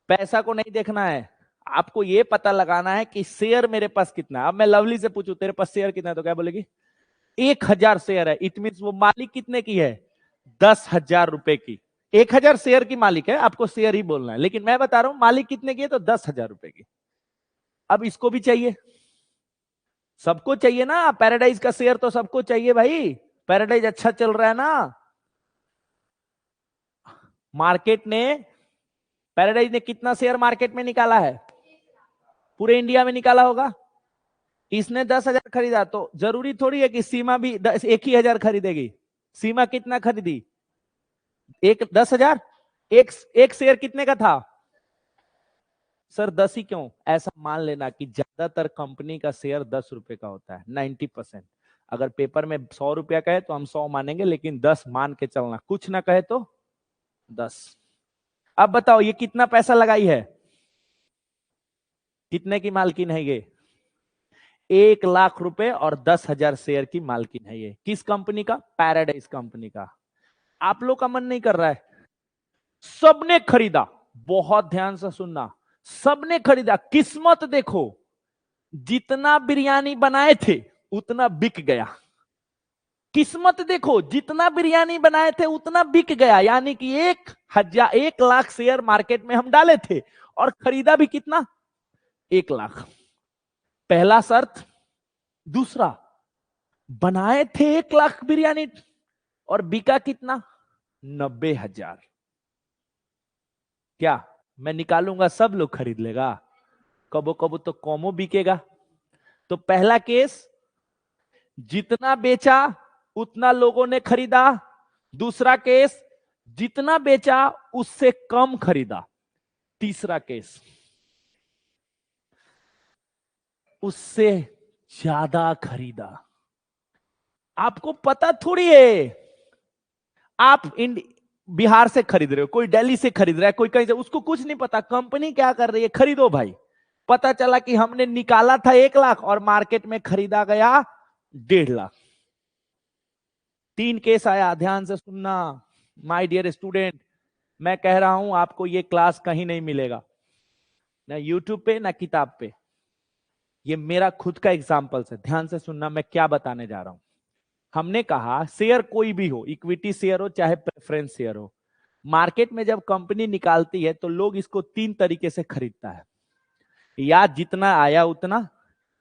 पैसा को नहीं देखना है, आपको ये पता लगाना है कि शेयर मेरे पास कितना है। अब मैं लवली से पूछूं तेरे पास शेयर कितना है, तो क्या बोलेगी? 1,000 शेयर है। इट मीन वो मालिक कितने की है? 10,000 रुपए की। 1,000 शेयर की मालिक है, आपको शेयर ही बोलना है, लेकिन मैं बता रहा हूं मालिक कितने की है, तो 10,000 रुपए की। अब इसको भी चाहिए, सबको चाहिए ना, पैराडाइज का शेयर तो सबको चाहिए भाई। पैराडाइज अच्छा चल रहा है ना मार्केट ने। पैराडाइज ने कितना शेयर मार्केट में निकाला है? पूरे इंडिया में निकाला होगा। इसने 10,000 खरीदा, तो जरूरी थोड़ी है कि सीमा भी 1 ही हजार खरीदेगी। सीमा कितना खरीदी? 10,000। एक शेयर कितने का था? सर 10 ही क्यों? ऐसा मान लेना कि ज्यादातर कंपनी का शेयर 10 रुपए का होता है, 90%। अगर पेपर में 100 रुपया कहे तो हम 100 मानेंगे, लेकिन 10 मान के चलना, कुछ ना कहे तो 10। अब बताओ ये कितना पैसा लगाई है? कितने की मालकिन है ये? 1 लाख रुपए और 10,000 शेयर की मालकिन है ये। किस कंपनी का? पैराडाइज कंपनी का। आप लोग का मन नहीं कर रहा है? सबने खरीदा, बहुत ध्यान से सुनना, सबने खरीदा। किस्मत देखो, जितना बिरयानी बनाए थे उतना बिक गया। किस्मत देखो, जितना बिरयानी बनाए थे उतना बिक गया, यानी कि 1 लाख शेयर मार्केट में हम डाले थे और खरीदा भी कितना? 1 लाख। पहला शर्त। दूसरा, बनाए थे 1 लाख बिरयानी और बिका कितना? 90,000। क्या मैं निकालूंगा सब लोग खरीद लेगा? कबो कबो तो कॉमो बिकेगा। तो पहला केस, जितना बेचा उतना लोगों ने खरीदा। दूसरा केस, जितना बेचा उससे कम खरीदा। तीसरा केस, उससे ज्यादा खरीदा। आपको पता थोड़ी है, आप बिहार से खरीद रहे हो, कोई दिल्ली से खरीद रहा है, कोई कहीं से, उसको कुछ नहीं पता कंपनी क्या कर रही है, खरीदो भाई। पता चला कि हमने निकाला था 1 लाख और मार्केट में खरीदा गया 1.5 लाख। 3 केस आया, ध्यान से सुनना माय डियर स्टूडेंट। मैं कह रहा हूं आपको ये क्लास कहीं नहीं मिलेगा, ना यूट्यूब पे ना किताब पे। ये मेरा खुद का एग्जाम्पल है, ध्यान से सुनना मैं क्या बताने जा रहा हूं। हमने कहा शेयर कोई भी हो, इक्विटी शेयर हो चाहे प्रेफरेंस शेयर हो, मार्केट में जब कंपनी निकालती है तो लोग इसको 3 तरीके से खरीदता है, या जितना आया उतना,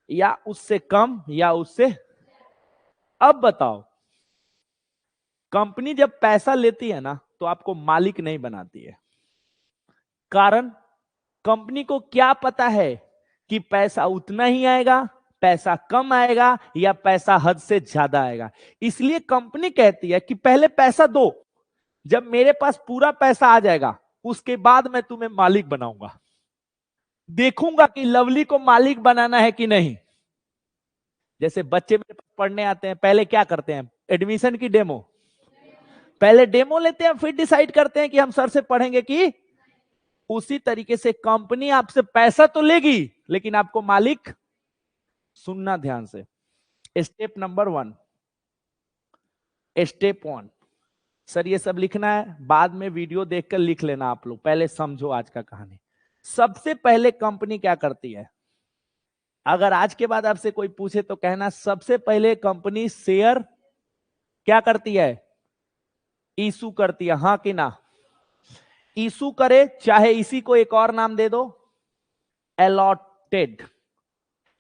या उससे कम, या उससे। अब बताओ, कंपनी जब पैसा लेती है ना तो आपको मालिक नहीं बनाती है। कारण, कंपनी को क्या पता है कि पैसा उतना ही आएगा, पैसा कम आएगा, या पैसा हद से ज्यादा आएगा। इसलिए कंपनी कहती है कि पहले पैसा दो, जब मेरे पास पूरा पैसा आ जाएगा उसके बाद मैं तुम्हें मालिक बनाऊंगा। देखूंगा कि लवली को मालिक बनाना है कि नहीं। जैसे बच्चे मेरे पास पढ़ने आते हैं, पहले क्या करते हैं? एडमिशन की डेमो, पहले डेमो लेते हैं फिर डिसाइड करते हैं कि हम सर से पढ़ेंगे कि। उसी तरीके से कंपनी आपसे पैसा तो लेगी लेकिन आपको मालिक। सुनना ध्यान से, स्टेप नंबर 1। स्टेप 1, सर ये सब लिखना है, बाद में वीडियो देखकर लिख लेना आप लोग, पहले समझो आज का कहानी। सबसे पहले कंपनी क्या करती है? अगर आज के बाद आपसे कोई पूछे तो कहना सबसे पहले कंपनी शेयर क्या करती है? इशू करती है, हाँ कि ना? इशू करे, चाहे इसी को एक और नाम दे दो, अलॉटेड।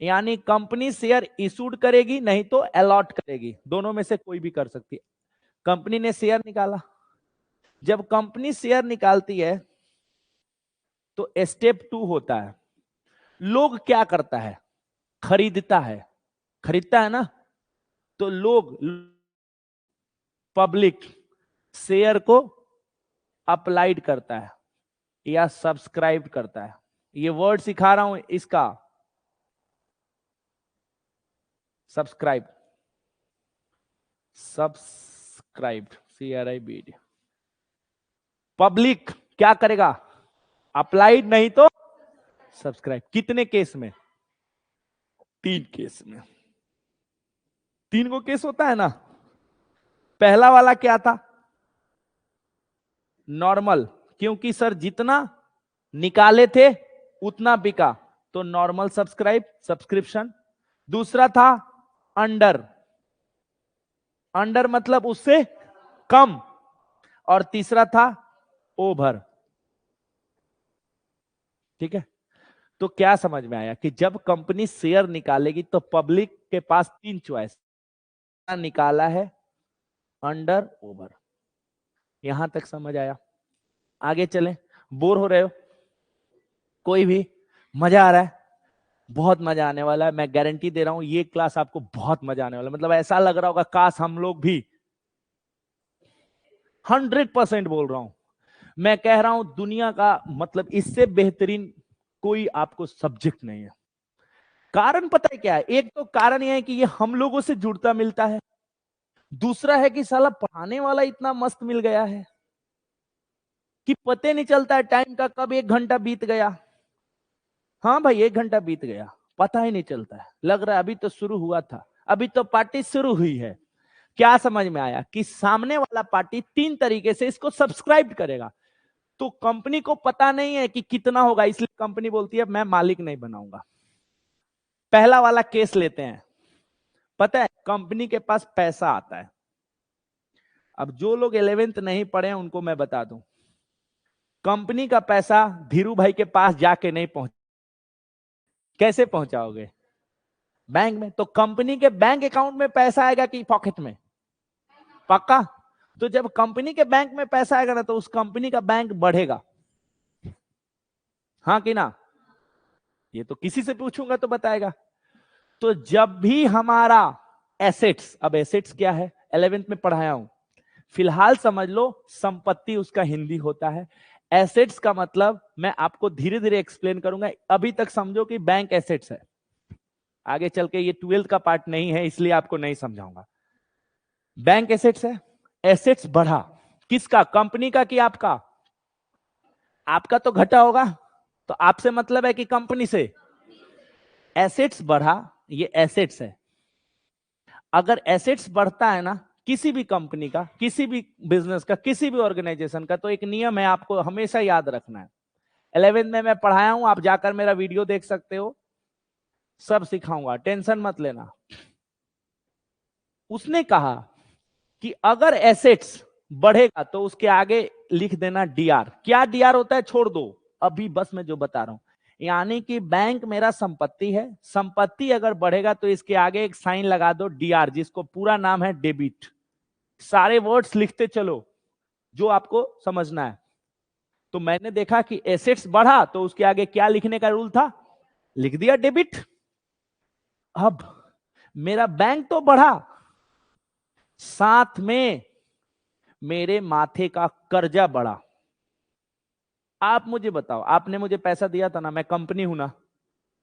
यानी कंपनी शेयर इशूड करेगी नहीं तो अलॉट करेगी, दोनों में से कोई भी कर सकती है। कंपनी ने शेयर निकाला, जब कंपनी शेयर निकालती है तो स्टेप 2 होता है, लोग क्या करता है, खरीदता है ना। तो लोग, पब्लिक शेयर को अप्लाइड करता है या सब्सक्राइब करता है। ये वर्ड सिखा रहा हूं इसका, सब्सक्राइब, CRIB। पब्लिक क्या करेगा, अप्लाइड नहीं तो सब्सक्राइब। कितने केस में, 3 केस में। 3 को केस होता है ना। पहला वाला क्या था, नॉर्मल, क्योंकि सर जितना निकाले थे उतना बिका, तो नॉर्मल सब्सक्रिप्शन। दूसरा था अंडर, मतलब उससे कम। और तीसरा था ओवर। ठीक है, तो क्या समझ में आया कि जब कंपनी शेयर निकालेगी तो पब्लिक के पास 3 चॉइस निकाला है, अंडर, ओवर। यहां तक समझ आया। आगे चलें। बोर हो रहे हो कोई भी, मजा आ रहा है, बहुत मजा आने वाला है, मैं गारंटी दे रहा हूं ये क्लास आपको बहुत मजा आने वाला है। मतलब ऐसा लग रहा होगा काश हम लोग भी, 100% बोल रहा हूं, मैं कह रहा हूं दुनिया का मतलब इससे बेहतरीन कोई आपको सब्जेक्ट नहीं है। कारण पता है क्या है, एक तो कारण यह है कि ये हम लोगों से जुड़ता मिलता है। दूसरा है कि साला पढ़ाने वाला इतना मस्त मिल गया है कि पते नहीं चलता है टाइम का, कब 1 घंटा बीत गया। हाँ भाई, 1 घंटा बीत गया, पता ही नहीं चलता है। लग रहा है अभी तो शुरू हुआ था, अभी तो पार्टी शुरू हुई है। क्या समझ में आया कि सामने वाला पार्टी 3 तरीके से इसको सब्सक्राइब करेगा। तो कंपनी को पता नहीं है कि कितना होगा, इसलिए कंपनी बोलती है मैं मालिक नहीं बनाऊंगा। पहला वाला केस लेते हैं। पता है कंपनी के पास पैसा आता है। अब जो लोग 11th नहीं पढ़े हैं उनको मैं बता दूं, कंपनी का पैसा धीरू भाई के पास जाके नहीं पहुंच, कैसे पहुंचाओगे, बैंक में। तो कंपनी के बैंक अकाउंट में पैसा आएगा कि पॉकेट में, पक्का। तो जब कंपनी के बैंक में पैसा आएगा ना, तो उस कंपनी का बैंक बढ़ेगा, हाँ कि ना। ये तो किसी से पूछूंगा तो बताएगा। तो जब भी हमारा एसेट्स, अब एसेट्स क्या है 11th में पढ़ाया हूं, फिलहाल समझ लो संपत्ति उसका हिंदी होता है। एसेट्स का मतलब मैं आपको धीरे धीरे एक्सप्लेन करूंगा, अभी तक समझो कि बैंक एसेट्स है, आगे चल के ये 12th का पार्ट नहीं है इसलिए आपको नहीं समझाऊंगा। बैंक एसेट्स है, एसेट्स बढ़ा, किसका, कंपनी का कि आपका, आपका तो घटा होगा, तो आपसे मतलब है कि कंपनी से। एसेट्स बढ़ा, ये एसेट्स है। अगर एसेट्स बढ़ता है ना किसी भी कंपनी का, किसी भी बिजनेस का, किसी भी ऑर्गेनाइजेशन का, तो एक नियम है आपको हमेशा याद रखना है। 11th में मैं पढ़ाया हूं, आप जाकर मेरा वीडियो देख सकते हो, सब सिखाऊंगा, टेंशन मत लेना। उसने कहा कि अगर एसेट्स बढ़ेगा तो उसके आगे लिख देना डीआर। क्या डीआर होता है छोड़ दो, अभी बस मैं जो बता रहा हूं, यानी कि बैंक मेरा संपत्ति है, संपत्ति अगर बढ़ेगा तो इसके आगे एक साइन लगा दो डीआर, जिसको पूरा नाम है डेबिट। सारे वर्ड्स लिखते चलो जो आपको समझना है। तो मैंने देखा कि एसेट्स बढ़ा तो उसके आगे क्या लिखने का रूल था, लिख दिया डेबिट। अब मेरा बैंक तो बढ़ा, साथ में मेरे माथे का कर्जा बढ़ा। आप मुझे बताओ, आपने मुझे पैसा दिया था ना, मैं कंपनी हूं ना,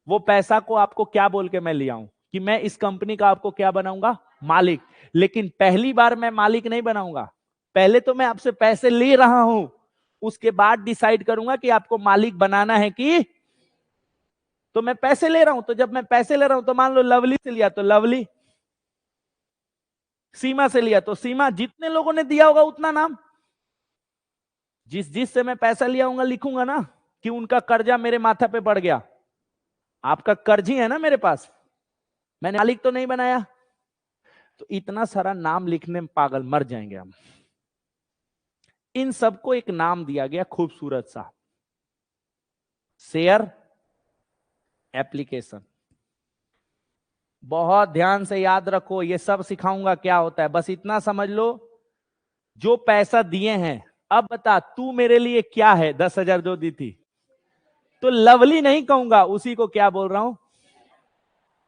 वो पैसा को आपको क्या बोल के मैं ले आऊं कि मैं इस कंपनी का आपको क्या बनाऊंगा, मालिक। लेकिन पहली बार मैं मालिक नहीं बनाऊंगा, पहले तो मैं आपसे पैसे ले रहा हूं, उसके बाद डिसाइड करूंगा कि आपको मालिक बनाना है कि। तो मैं पैसे ले रहा हूं, तो जब मैं पैसे ले रहा हूं तो मान लो लवली से लिया तो लवली, सीमा से लिया तो सीमा, जितने लोगों ने दिया होगा उतना नाम, जिस जिस से मैं पैसा लिया होगा लिखूंगा ना कि उनका कर्जा मेरे माथा पे बढ़ गया। आपका कर्ज ही है ना मेरे पास, मैंने मालिक तो नहीं बनाया। तो इतना सारा नाम लिखने में पागल मर जाएंगे हम। इन सबको एक नाम दिया गया खूबसूरत सा, शेयर एप्लीकेशन। बहुत ध्यान से याद रखो, ये सब सिखाऊंगा क्या होता है, बस इतना समझ लो, जो पैसा दिए हैं। अब बता तू मेरे लिए क्या है, 10,000 जो दी थी, तो लवली नहीं कहूंगा, उसी को क्या बोल रहा हूं,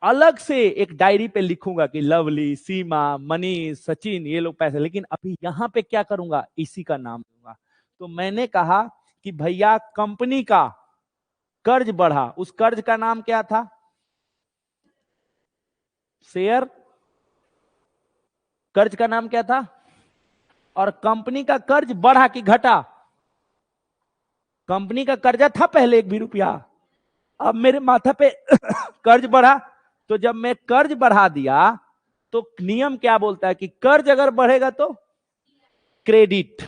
अलग से एक डायरी पे लिखूंगा कि लवली, सीमा, मनीष, सचिन ये लोग पैसे, लेकिन अभी यहां पे क्या करूंगा, इसी का नाम दूंगा। तो मैंने कहा कि भैया कंपनी का कर्ज बढ़ा, उस कर्ज का नाम क्या था, शेयर, कर्ज का नाम क्या था, और कंपनी का कर्ज बढ़ा कि घटा, कंपनी का कर्जा था पहले 1 भी रुपया, अब मेरे माथा पे कर्ज बढ़ा, तो जब मैं कर्ज बढ़ा दिया तो नियम क्या बोलता है कि कर्ज अगर बढ़ेगा तो क्रेडिट,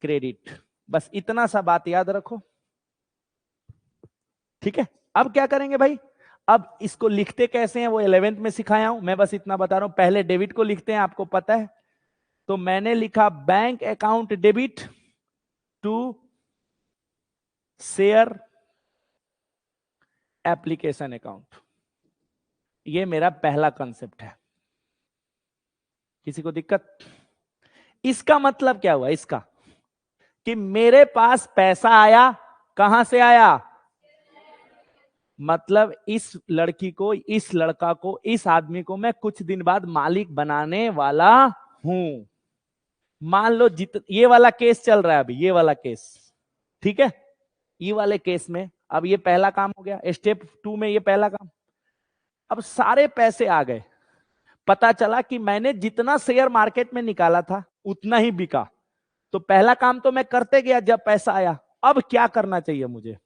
क्रेडिट, बस इतना सा बात याद रखो, ठीक है। अब क्या करेंगे भाई, अब इसको लिखते कैसे हैं वो 11th में सिखाया हूं, मैं बस इतना बता रहा हूं, पहले डेबिट को लिखते हैं, आपको पता है। तो मैंने लिखा bank account debit to share application account, ये मेरा पहला कंसेप्ट है। किसी को दिक्कत? इसका मतलब क्या हुआ, इसका कि मेरे पास पैसा आया, कहां से आया, मतलब इस लड़की को, इस लड़का को, इस आदमी को मैं कुछ दिन बाद मालिक बनाने वाला हूं। मान लो ये वाला केस चल रहा है अभी, ये वाला केस, ठीक है, ये वाले केस में अब ये पहला काम हो गया, स्टेप 2 में ये पहला काम। अब सारे पैसे आ गए, पता चला कि मैंने जितना शेयर मार्केट में निकाला था उतना ही बिका, तो पहला काम तो मैं करते गया जब पैसा आया। अब क्या करना चाहिए मुझे,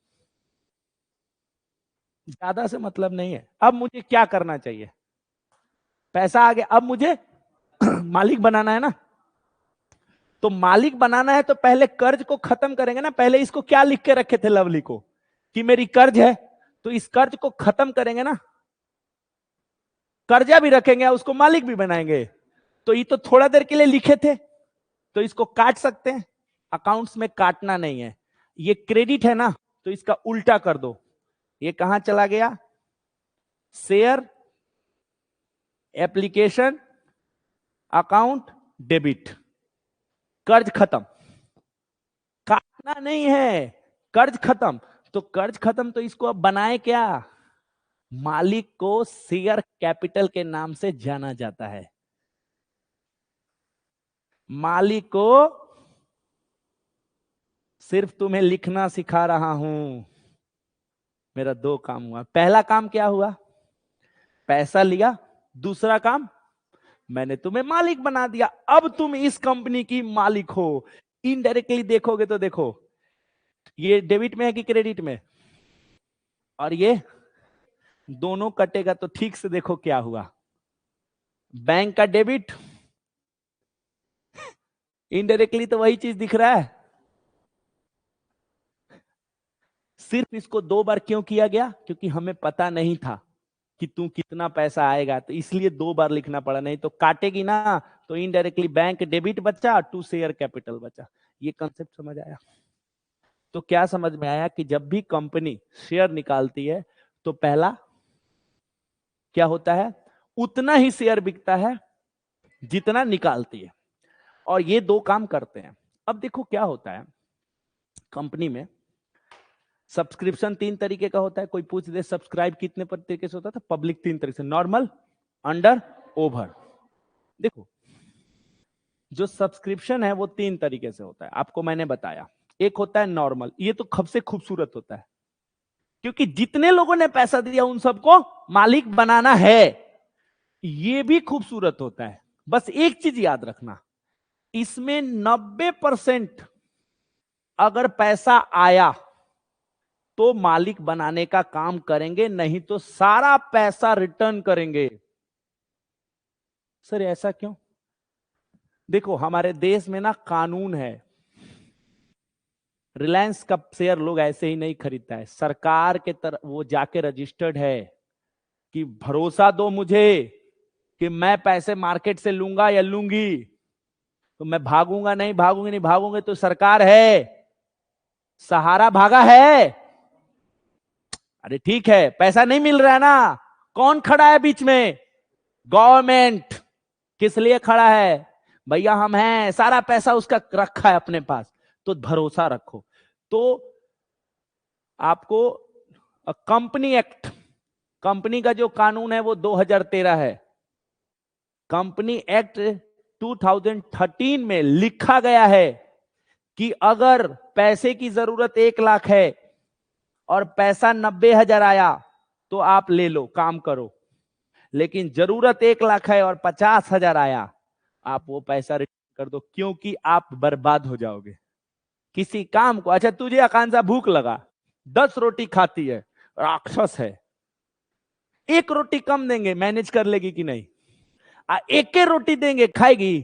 ज्यादा से मतलब नहीं है, अब मुझे क्या करना चाहिए, पैसा आ गया, अब मुझे मालिक बनाना है ना, तो मालिक बनाना है तो पहले कर्ज को खत्म करेंगे ना, पहले इसको क्या लिख के रखे थे लवली को कि मेरी कर्ज है, तो इस कर्ज को खत्म करेंगे ना, कर्जा भी रखेंगे उसको मालिक भी बनाएंगे, तो ये तो थोड़ा देर के लिए लिखे थे, तो इसको काट सकते हैं, अकाउंट्स में काटना नहीं है, ये क्रेडिट है ना, तो इसका उल्टा कर दो, ये कहां चला गया, शेयर एप्लीकेशन अकाउंट डेबिट, कर्ज खत्म, काटना नहीं है, कर्ज खत्म, तो कर्ज खत्म, तो इसको अब बनाए क्या, मालिक को शेयर कैपिटल के नाम से जाना जाता है, मालिक को सिर्फ तुम्हें लिखना सिखा रहा हूं, मेरा 2 काम हुआ, पहला काम क्या हुआ, पैसा लिया, दूसरा काम मैंने तुम्हें मालिक बना दिया, अब तुम इस कंपनी की मालिक हो। इनडायरेक्टली देखोगे तो देखो ये डेबिट में है कि क्रेडिट में, और ये दोनों कटेगा तो ठीक से देखो क्या हुआ, बैंक का डेबिट, इनडायरेक्टली तो वही चीज दिख रहा है, सिर्फ इसको 2 बार क्यों किया गया, क्योंकि हमें पता नहीं था कि तू कितना पैसा आएगा, तो इसलिए 2 बार लिखना पड़ा, नहीं तो काटेगी ना, तो इनडायरेक्टली बैंक डेबिट बचा, टू शेयर कैपिटल बचा। ये कंसेप्ट समझ आया? तो क्या समझ में आया कि जब भी कंपनी शेयर निकालती है तो पहला क्या होता है, उतना ही शेयर बिकता है जितना निकालती है, और ये 2 काम करते हैं। अब देखो क्या होता है कंपनी में, सब्सक्रिप्शन 3 तरीके का होता है, कोई पूछ दे सब्सक्राइब कितने तरीके से होता था, पब्लिक 3 तरीके से, नॉर्मल, अंडर, ओवर। देखो जो सब्सक्रिप्शन है वो 3 तरीके से होता है, आपको मैंने बताया, एक होता है नॉर्मल, ये तो सबसे खूबसूरत होता है, क्योंकि जितने लोगों ने पैसा दिया उन सबको मालिक बनाना है, ये भी खूबसूरत होता है। बस एक चीज याद रखना, इसमें 90% अगर पैसा आया तो मालिक बनाने का काम करेंगे, नहीं तो सारा पैसा रिटर्न करेंगे। सर ऐसा क्यों? देखो हमारे देश में ना कानून है, रिलायंस का शेयर लोग ऐसे ही नहीं खरीदता है, सरकार के तरफ वो जाके रजिस्टर्ड है कि भरोसा दो मुझे कि मैं पैसे मार्केट से लूंगा या लूंगी, तो मैं भागूंगा नहीं, भागूंगी नहीं, भागूंगे तो सरकार है, सहारा भागा है, अरे ठीक है पैसा नहीं मिल रहा है ना, कौन खड़ा है बीच में, गवर्नमेंट, किस लिए खड़ा है, भैया हम हैं, सारा पैसा उसका रखा है अपने पास, तो भरोसा रखो। तो आपको कंपनी एक्ट, कंपनी का जो कानून है वो 2013 है। कंपनी एक्ट 2013 में लिखा गया है कि अगर पैसे की जरूरत 1 लाख है और पैसा 90,000 आया तो आप ले लो, काम करो। लेकिन जरूरत 1 लाख है और 50,000 आया, आप वो पैसा रिटर्न कर दो, क्योंकि आप बर्बाद हो जाओगे किसी काम को। अच्छा तुझे आकांक्षा भूख लगा, 10 रोटी खाती है, राक्षस है, 1 रोटी कम देंगे, मैनेज कर लेगी कि नहीं? एक रोटी देंगे, खाएगी?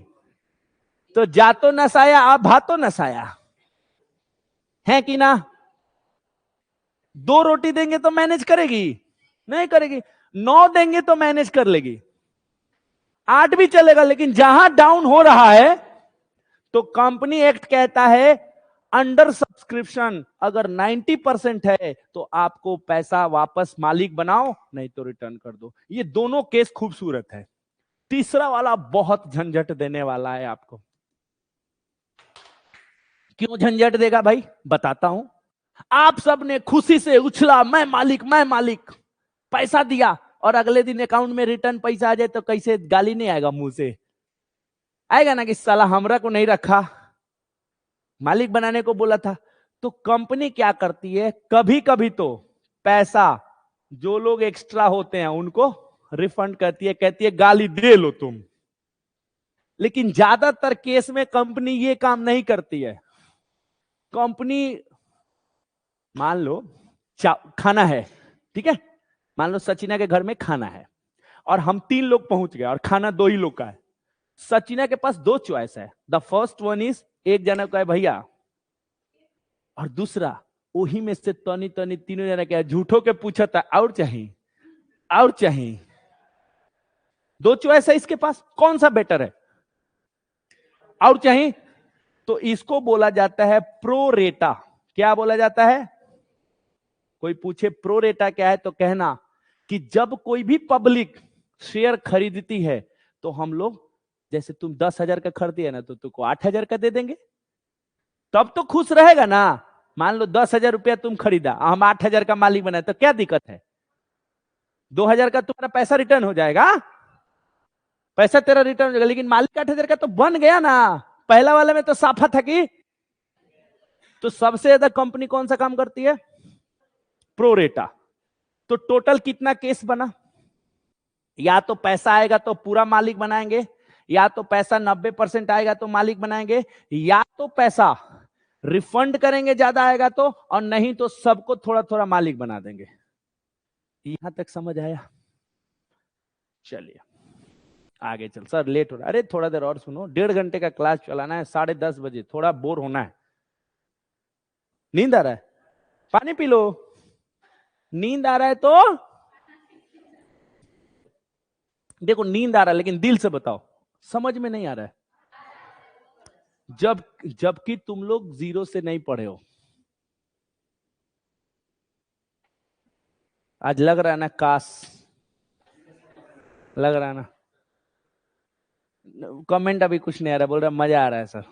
तो जा तो नसाया, आप भातो नसाया है कि ना? 2 रोटी देंगे तो मैनेज करेगी? नहीं करेगी। 9 देंगे तो मैनेज कर लेगी, 8 भी चलेगा। लेकिन जहां डाउन हो रहा है तो कंपनी एक्ट कहता है अंडर सब्सक्रिप्शन अगर 90% है तो आपको पैसा वापस मालिक बनाओ, नहीं तो रिटर्न कर दो। ये दोनों केस खूबसूरत है। तीसरा वाला बहुत झंझट देने वाला है आपको। क्यों झंझट देगा भाई, बताता हूं। आप सब ने खुशी से उछला, मैं मालिक मैं मालिक, पैसा दिया, और अगले दिन अकाउंट में रिटर्न पैसा आ जाए तो कैसे गाली नहीं आएगा? मुंह से आएगा ना कि साला हमरा को नहीं रखा, मालिक बनाने को बोला था। तो कंपनी क्या करती है, कभी कभी तो पैसा जो लोग एक्स्ट्रा होते हैं उनको रिफंड करती है, कहती है गाली दे लो तुम। लेकिन ज्यादातर केस में कंपनी ये काम नहीं करती है। कंपनी, मान लो खाना है, ठीक है, मान लो सचिना के घर में खाना है और हम 3 लोग पहुंच गए और खाना 2 ही लोग का है। सचिना के पास 2 चॉइस है। द फर्स्ट वन इज, एक जना का है भैया, और दूसरा वही में से तनी तनी तीनों जना क्या झूठों के पूछा था और चाहिए और चाहिए। 2 चॉइस है इसके पास, कौन सा बेटर है? और चाहिए। तो इसको बोला जाता है प्रो रेटा। क्या बोला जाता है? कोई पूछे प्रो रेटा क्या है तो कहना कि जब कोई भी पब्लिक शेयर खरीदती है तो हम लोग, जैसे तुम 10,000 का खरीदी है ना, तो तुमको 8,000 का दे देंगे, तब तो खुश रहेगा ना। मान लो 10,000 रुपया तुम खरीदा, हम 8,000 का मालिक बनाए, तो क्या दिक्कत है? 2,000 का तुम्हारा पैसा रिटर्न हो जाएगा, पैसा तेरा रिटर्न हो जाएगा, लेकिन मालिक 8,000 का तो बन गया ना। पहला वाले में तो साफा था कि। तो सबसे ज्यादा कंपनी कौन सा काम करती है? प्रोरेटा। तो टोटल कितना केस बना? या तो पैसा आएगा तो पूरा मालिक बनाएंगे, या तो पैसा 90% आएगा तो मालिक बनाएंगे, या तो पैसा रिफंड करेंगे ज्यादा आएगा तो, और नहीं तो सबको थोड़ा थोड़ा मालिक बना देंगे। यहां तक समझ आया? चलिए आगे चल। सर लेट हो रहा है। अरे थोड़ा देर और सुनो, 1.5 घंटे का क्लास चलाना है, 10:30 बजे, थोड़ा बोर होना है। नींद आ रहा है? पानी पी लो। नींद आ रहा है तो देखो, नींद आ रहा है लेकिन दिल से बताओ, समझ में नहीं आ रहा है। जबकि तुम लोग 0 से नहीं पढ़े हो। आज लग रहा है ना, काश लग रहा है ना। कमेंट अभी कुछ नहीं आ रहा, बोल रहा मजा आ रहा है सर।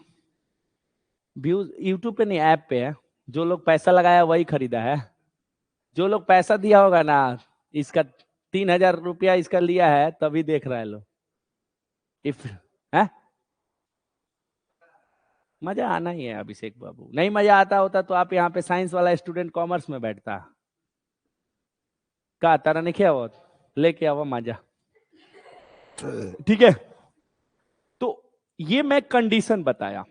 व्यूज यूट्यूब पे नहीं, ऐप पे है। जो लोग पैसा लगाया वही खरीदा है। जो लोग पैसा दिया होगा ना, इसका 3,000 रुपया इसका लिया है, तभी देख रहा है लोग। इफ है, मजा आना ही है अभिषेक बाबू। नहीं मजा आता होता तो आप यहाँ पे साइंस वाला स्टूडेंट कॉमर्स में बैठता। का तारा नहीं किया वो, लेके आओ मजा। ठीक है, तो ये मैं कंडीशन बताया,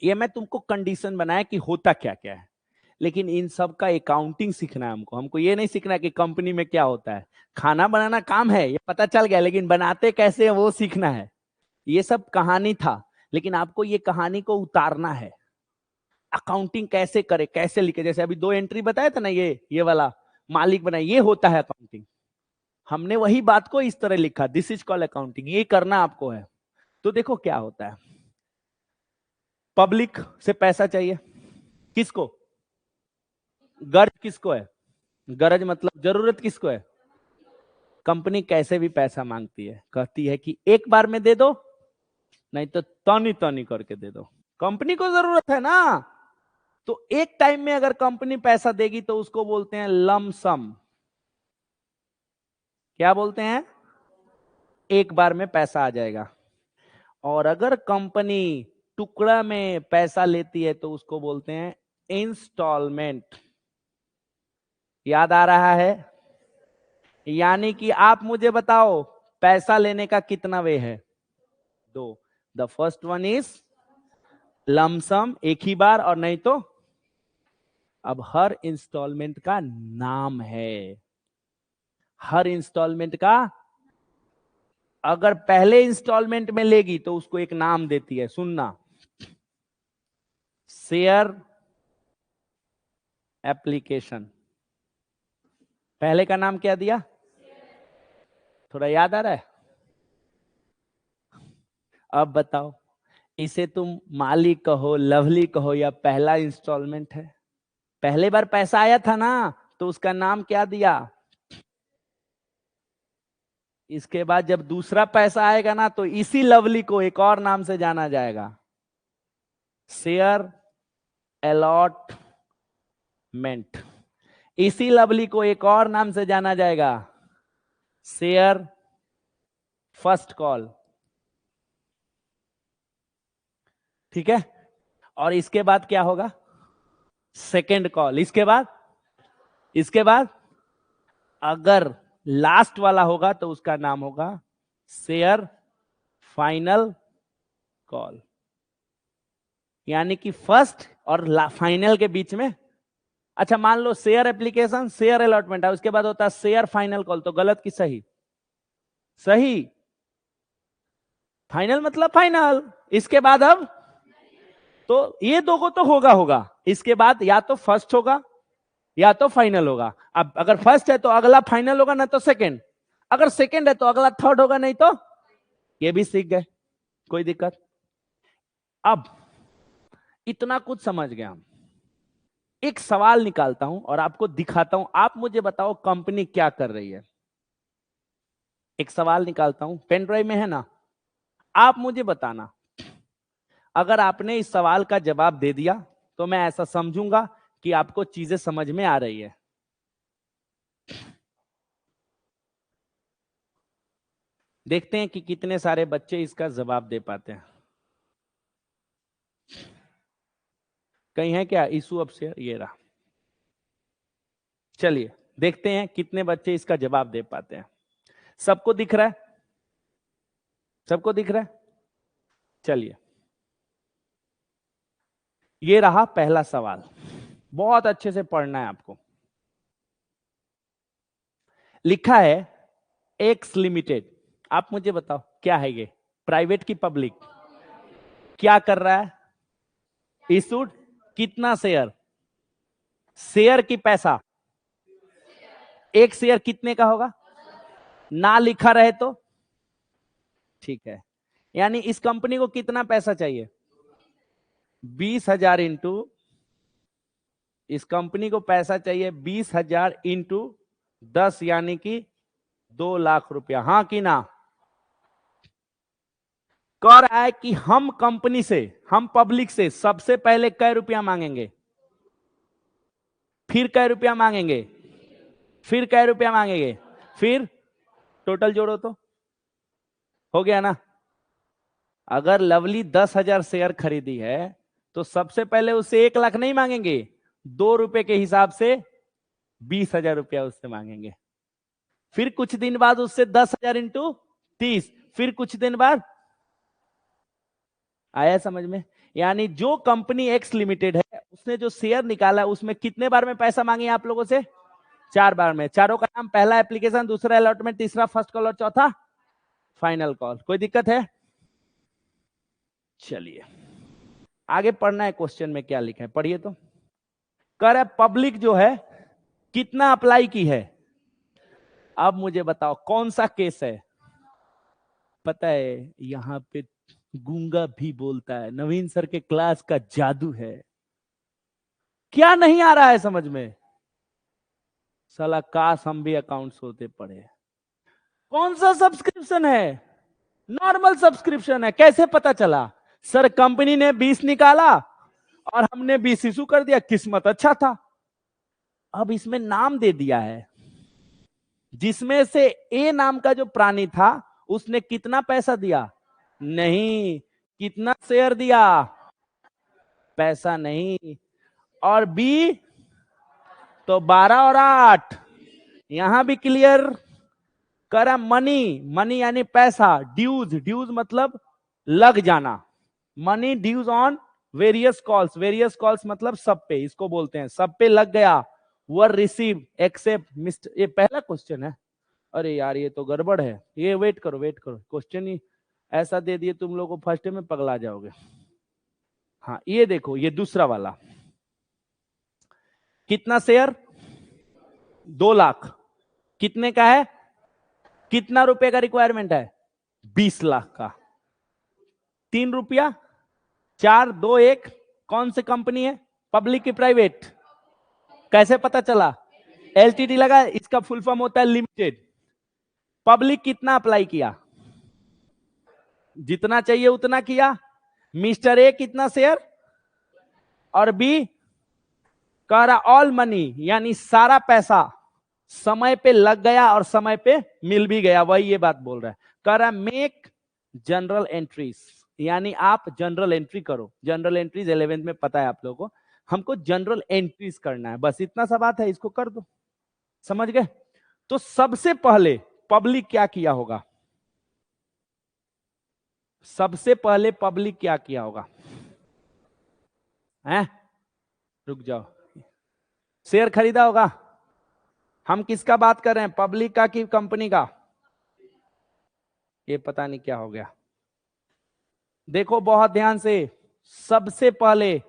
ये मैं तुमको कंडीशन बनाया कि होता क्या क्या है। लेकिन इन सब का अकाउंटिंग सीखना है हमको। हमको ये नहीं सीखना कि कंपनी में क्या होता है। खाना बनाना काम है, ये पता चल गया, लेकिन बनाते कैसे है वो सीखना है। ये सब कहानी था, लेकिन आपको ये कहानी को उतारना है। अकाउंटिंग कैसे करे, कैसे लिखे, जैसे अभी 2 एंट्री बताया था ना, ये वाला मालिक बनाए, ये होता है अकाउंटिंग। हमने वही बात को इस तरह लिखा, दिस इज कॉल्ड अकाउंटिंग, ये करना आपको है। तो देखो क्या होता है, पब्लिक से पैसा चाहिए, किसको? गर्ज किसको है? गरज मतलब जरूरत किसको है? कंपनी कैसे भी पैसा मांगती है, कहती है कि एक बार में दे दो, नहीं तो तनी तनी करके दे दो। कंपनी को जरूरत है ना, तो एक टाइम में अगर कंपनी पैसा देगी तो उसको बोलते हैं लमसम। क्या बोलते हैं? एक बार में पैसा आ जाएगा। और अगर कंपनी टुकड़ा में पैसा लेती है तो उसको बोलते हैं इंस्टॉलमेंट। याद आ रहा है? यानी कि आप मुझे बताओ पैसा लेने का कितना वे है? दो। The first one is lump sum, एक ही बार, और नहीं तो अब हर इंस्टॉलमेंट का नाम है। हर इंस्टॉलमेंट का, अगर पहले इंस्टॉलमेंट में लेगी तो उसको एक नाम देती है, सुनना, शेयर एप्लीकेशन। पहले का नाम क्या दिया? थोड़ा याद आ रहा है? अब बताओ, इसे तुम माली कहो, लवली कहो, या पहला इंस्टॉलमेंट है। पहले बार पैसा आया था ना, तो उसका नाम क्या दिया? इसके बाद जब दूसरा पैसा आएगा ना, तो इसी लवली को एक और नाम से जाना जाएगा, शेयर अलॉटमेंट। इसी लवली को एक और नाम से जाना जाएगा, शेयर फर्स्ट कॉल। ठीक है? और इसके बाद क्या होगा? Second call. इसके बाद अगर लास्ट वाला होगा तो उसका नाम होगा शेयर फाइनल कॉल। यानी कि फर्स्ट और फाइनल के बीच में, अच्छा मान लो शेयर एप्लीकेशन, शेयर अलॉटमेंट है, उसके बाद होता है शेयर फाइनल कॉल, तो गलत कि सही? सही। फाइनल मतलब फाइनल। इसके बाद अब तो ये दो को तो होगा, इसके बाद या तो फर्स्ट होगा या तो फाइनल होगा। अब अगर फर्स्ट है तो अगला फाइनल होगा, ना तो सेकंड। अगर सेकंड है तो अगला थर्ड होगा, नहीं तो ये भी सीख गए, कोई दिक्कत? अब इतना कुछ समझ गया हम, एक सवाल निकालता हूं और आपको दिखाता हूं। आप मुझे बताओ कंपनी क्या कर रही है। एक सवाल निकालता हूं, पेन ड्राइव में है ना? आप मुझे बताना, अगर आपने इस सवाल का जवाब दे दिया तो मैं ऐसा समझूंगा कि आपको चीजें समझ में आ रही है। देखते हैं कि कितने सारे बच्चे इसका जवाब दे पाते हैं। कहीं है क्या इशू? अब से ये रहा। चलिए देखते हैं कितने बच्चे इसका जवाब दे पाते हैं। सबको दिख रहा है? सबको दिख रहा है? चलिए, ये रहा पहला सवाल। बहुत अच्छे से पढ़ना है आपको। लिखा है एक्स लिमिटेड। आप मुझे बताओ क्या है ये? प्राइवेट की पब्लिक? क्या कर रहा है? इशूड कितना शेयर? शेयर की पैसा, एक शेयर कितने का होगा? ना लिखा रहे तो ठीक है। यानी इस कंपनी को कितना पैसा चाहिए? 20,000 इंटू, इस कंपनी को पैसा चाहिए 20,000 इंटू 10, यानी कि 2 लाख रुपया। हाँ कि ना? कह रहा है कि हम कंपनी से, हम पब्लिक से सबसे पहले कै रुपया मांगेंगे, फिर कै रुपया मांगेंगे, फिर कै रुपया मांगेंगे, फिर टोटल जोड़ो तो हो गया ना? अगर लवली 10,000 शेयर खरीदी है तो सबसे पहले उससे 1 लाख नहीं मांगेंगे, 2 रुपए के हिसाब से 20,000 रुपया उससे मांगेंगे। फिर कुछ दिन बाद उससे 10,000 इंटू 30, फिर कुछ दिन बाद, आया समझ में? यानी जो कंपनी एक्स लिमिटेड है उसने जो शेयर निकाला उसमें कितने बार में पैसा मांगे आप लोगों से? 4 बार में। चारों का नाम, पहला एप्लीकेशन, दूसरा अलॉटमेंट, तीसरा फर्स्ट कॉल और चौथा फाइनल कॉल। कोई दिक्कत है? चलिए आगे पढ़ना है। क्वेश्चन में क्या लिखा है पढ़िए तो। कह रहा है पब्लिक जो है कितना अप्लाई की है। अब मुझे बताओ कौन सा केस है? पता है यहां पे गूंगा भी बोलता है, नवीन सर के क्लास का जादू है। क्या नहीं आ रहा है समझ में? साला काश हम भी अकाउंट्स होते पड़े। कौन सा सब्सक्रिप्शन है? नॉर्मल सब्सक्रिप्शन है। कैसे पता चला? सर कंपनी ने 20 निकाला और हमने 20 इशू कर दिया, किस्मत अच्छा था। अब इसमें नाम दे दिया है, जिसमें से ए नाम का जो प्राणी था उसने कितना पैसा दिया, नहीं, कितना शेयर दिया, पैसा नहीं। और बी तो 12 और 8, यहां भी क्लियर करा। मनी, मनी यानी पैसा, ड्यूज, ड्यूज मतलब लग जाना, money dues on various calls, various calls मतलब सब पे, इसको बोलते हैं सब पे लग गया। वर रिसीव एक्सेप्ट मिस्टर, ये पहला क्वेश्चन है। अरे यार ये तो गड़बड़ है, ये वेट करो वेट करो, क्वेश्चन ही ऐसा दे दिए तुम लोगों को, फर्स्ट में पगला जाओगे। हाँ ये देखो, ये दूसरा वाला, कितना शेयर, 2 लाख, कितने का है, कितना रुपए का रिक्वायरमेंट है, 20 लाख का, 3 रुपया, 4 2 1, कौन सी कंपनी है, पब्लिक की प्राइवेट, कैसे पता चला, एलटीडी लगा, इसका फुल फॉर्म होता है लिमिटेड। पब्लिक कितना अप्लाई किया, जितना चाहिए उतना किया। मिस्टर ए कितना शेयर, और बी कह रहा ऑल मनी यानी सारा पैसा समय पे लग गया और समय पे मिल भी गया, वही ये बात बोल रहा है। कह रहा मेक जनरल एंट्रीज, यानी आप जनरल एंट्री करो। जनरल एंट्रीज 11th में पता है आप लोगों को, हमको जनरल एंट्रीज करना है, बस इतना सा बात है, इसको कर दो, समझ गए। तो सबसे पहले पब्लिक क्या किया होगा, सबसे पहले पब्लिक क्या किया होगा, हैं, रुक जाओ, शेयर खरीदा होगा। हम किसका बात कर रहे हैं, पब्लिक का कि कंपनी का, ये पता नहीं क्या हो गया। देखो बहुत ध्यान से, सबसे पहले